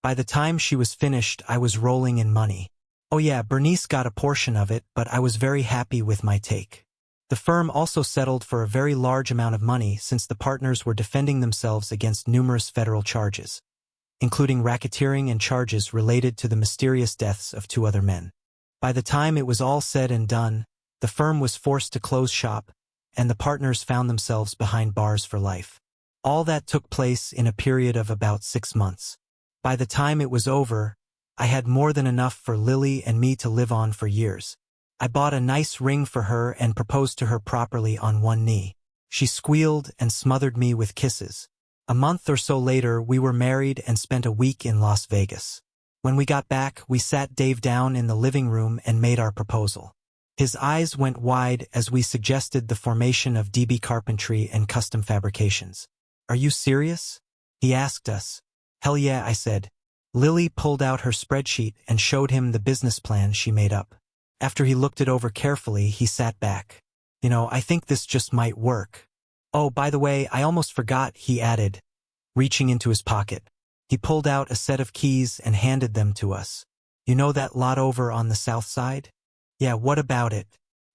By the time she was finished, I was rolling in money. Oh yeah, Bernice got a portion of it, but I was very happy with my take. The firm also settled for a very large amount of money since the partners were defending themselves against numerous federal charges, including racketeering and charges related to the mysterious deaths of 2 other men. By the time it was all said and done, the firm was forced to close shop, and the partners found themselves behind bars for life. All that took place in a period of about 6 months. By the time it was over, I had more than enough for Lily and me to live on for years. I bought a nice ring for her and proposed to her properly on one knee. She squealed and smothered me with kisses. A month or so later, we were married and spent a week in Las Vegas. When we got back, we sat Dave down in the living room and made our proposal. His eyes went wide as we suggested the formation of DB Carpentry and Custom Fabrications. "Are you serious?" he asked us. "Hell yeah," I said. Lily pulled out her spreadsheet and showed him the business plan she made up. After he looked it over carefully, he sat back. I think this just might work. Oh, by the way, I almost forgot, he added, reaching into his pocket. He pulled out a set of keys and handed them to us. You know that lot over on the south side? Yeah, what about it?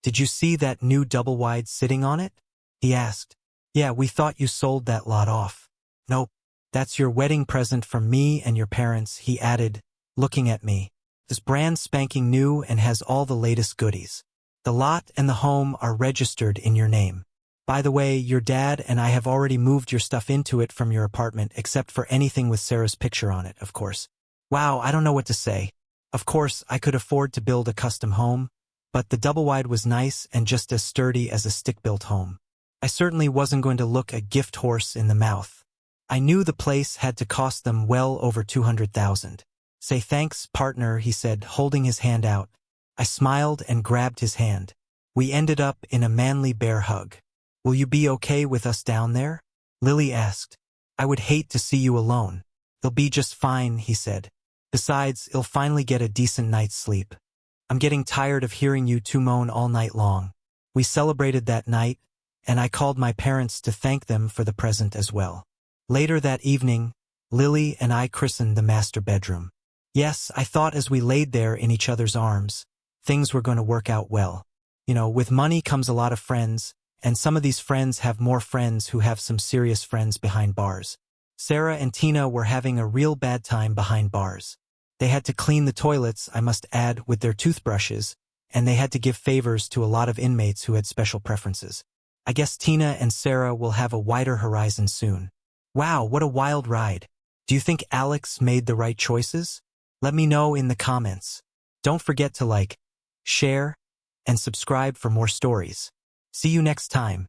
Did you see that new double-wide sitting on it? He asked. Yeah, we thought you sold that lot off. Nope. That's your wedding present from me and your parents, he added, looking at me. This brand spanking new and has all the latest goodies. The lot and the home are registered in your name. By the way, your dad and I have already moved your stuff into it from your apartment except for anything with Sarah's picture on it, of course. Wow, I don't know what to say. Of course, I could afford to build a custom home, but the double-wide was nice and just as sturdy as a stick-built home. I certainly wasn't going to look a gift horse in the mouth. I knew the place had to cost them well over $200,000. Say thanks, partner, he said, holding his hand out. I smiled and grabbed his hand. We ended up in a manly bear hug. Will you be okay with us down there? Lily asked. I would hate to see you alone. They'll be just fine, he said. Besides, you'll finally get a decent night's sleep. I'm getting tired of hearing you two moan all night long. We celebrated that night, and I called my parents to thank them for the present as well. Later that evening, Lily and I christened the master bedroom. Yes, I thought as we laid there in each other's arms, things were going to work out well. With money comes a lot of friends, and some of these friends have more friends who have some serious friends behind bars. Sarah and Tina were having a real bad time behind bars. They had to clean the toilets, I must add, with their toothbrushes, and they had to give favors to a lot of inmates who had special preferences. I guess Tina and Sarah will have a wider horizon soon. Wow, what a wild ride. Do you think Alex made the right choices? Let me know in the comments. Don't forget to like, share, and subscribe for more stories. See you next time.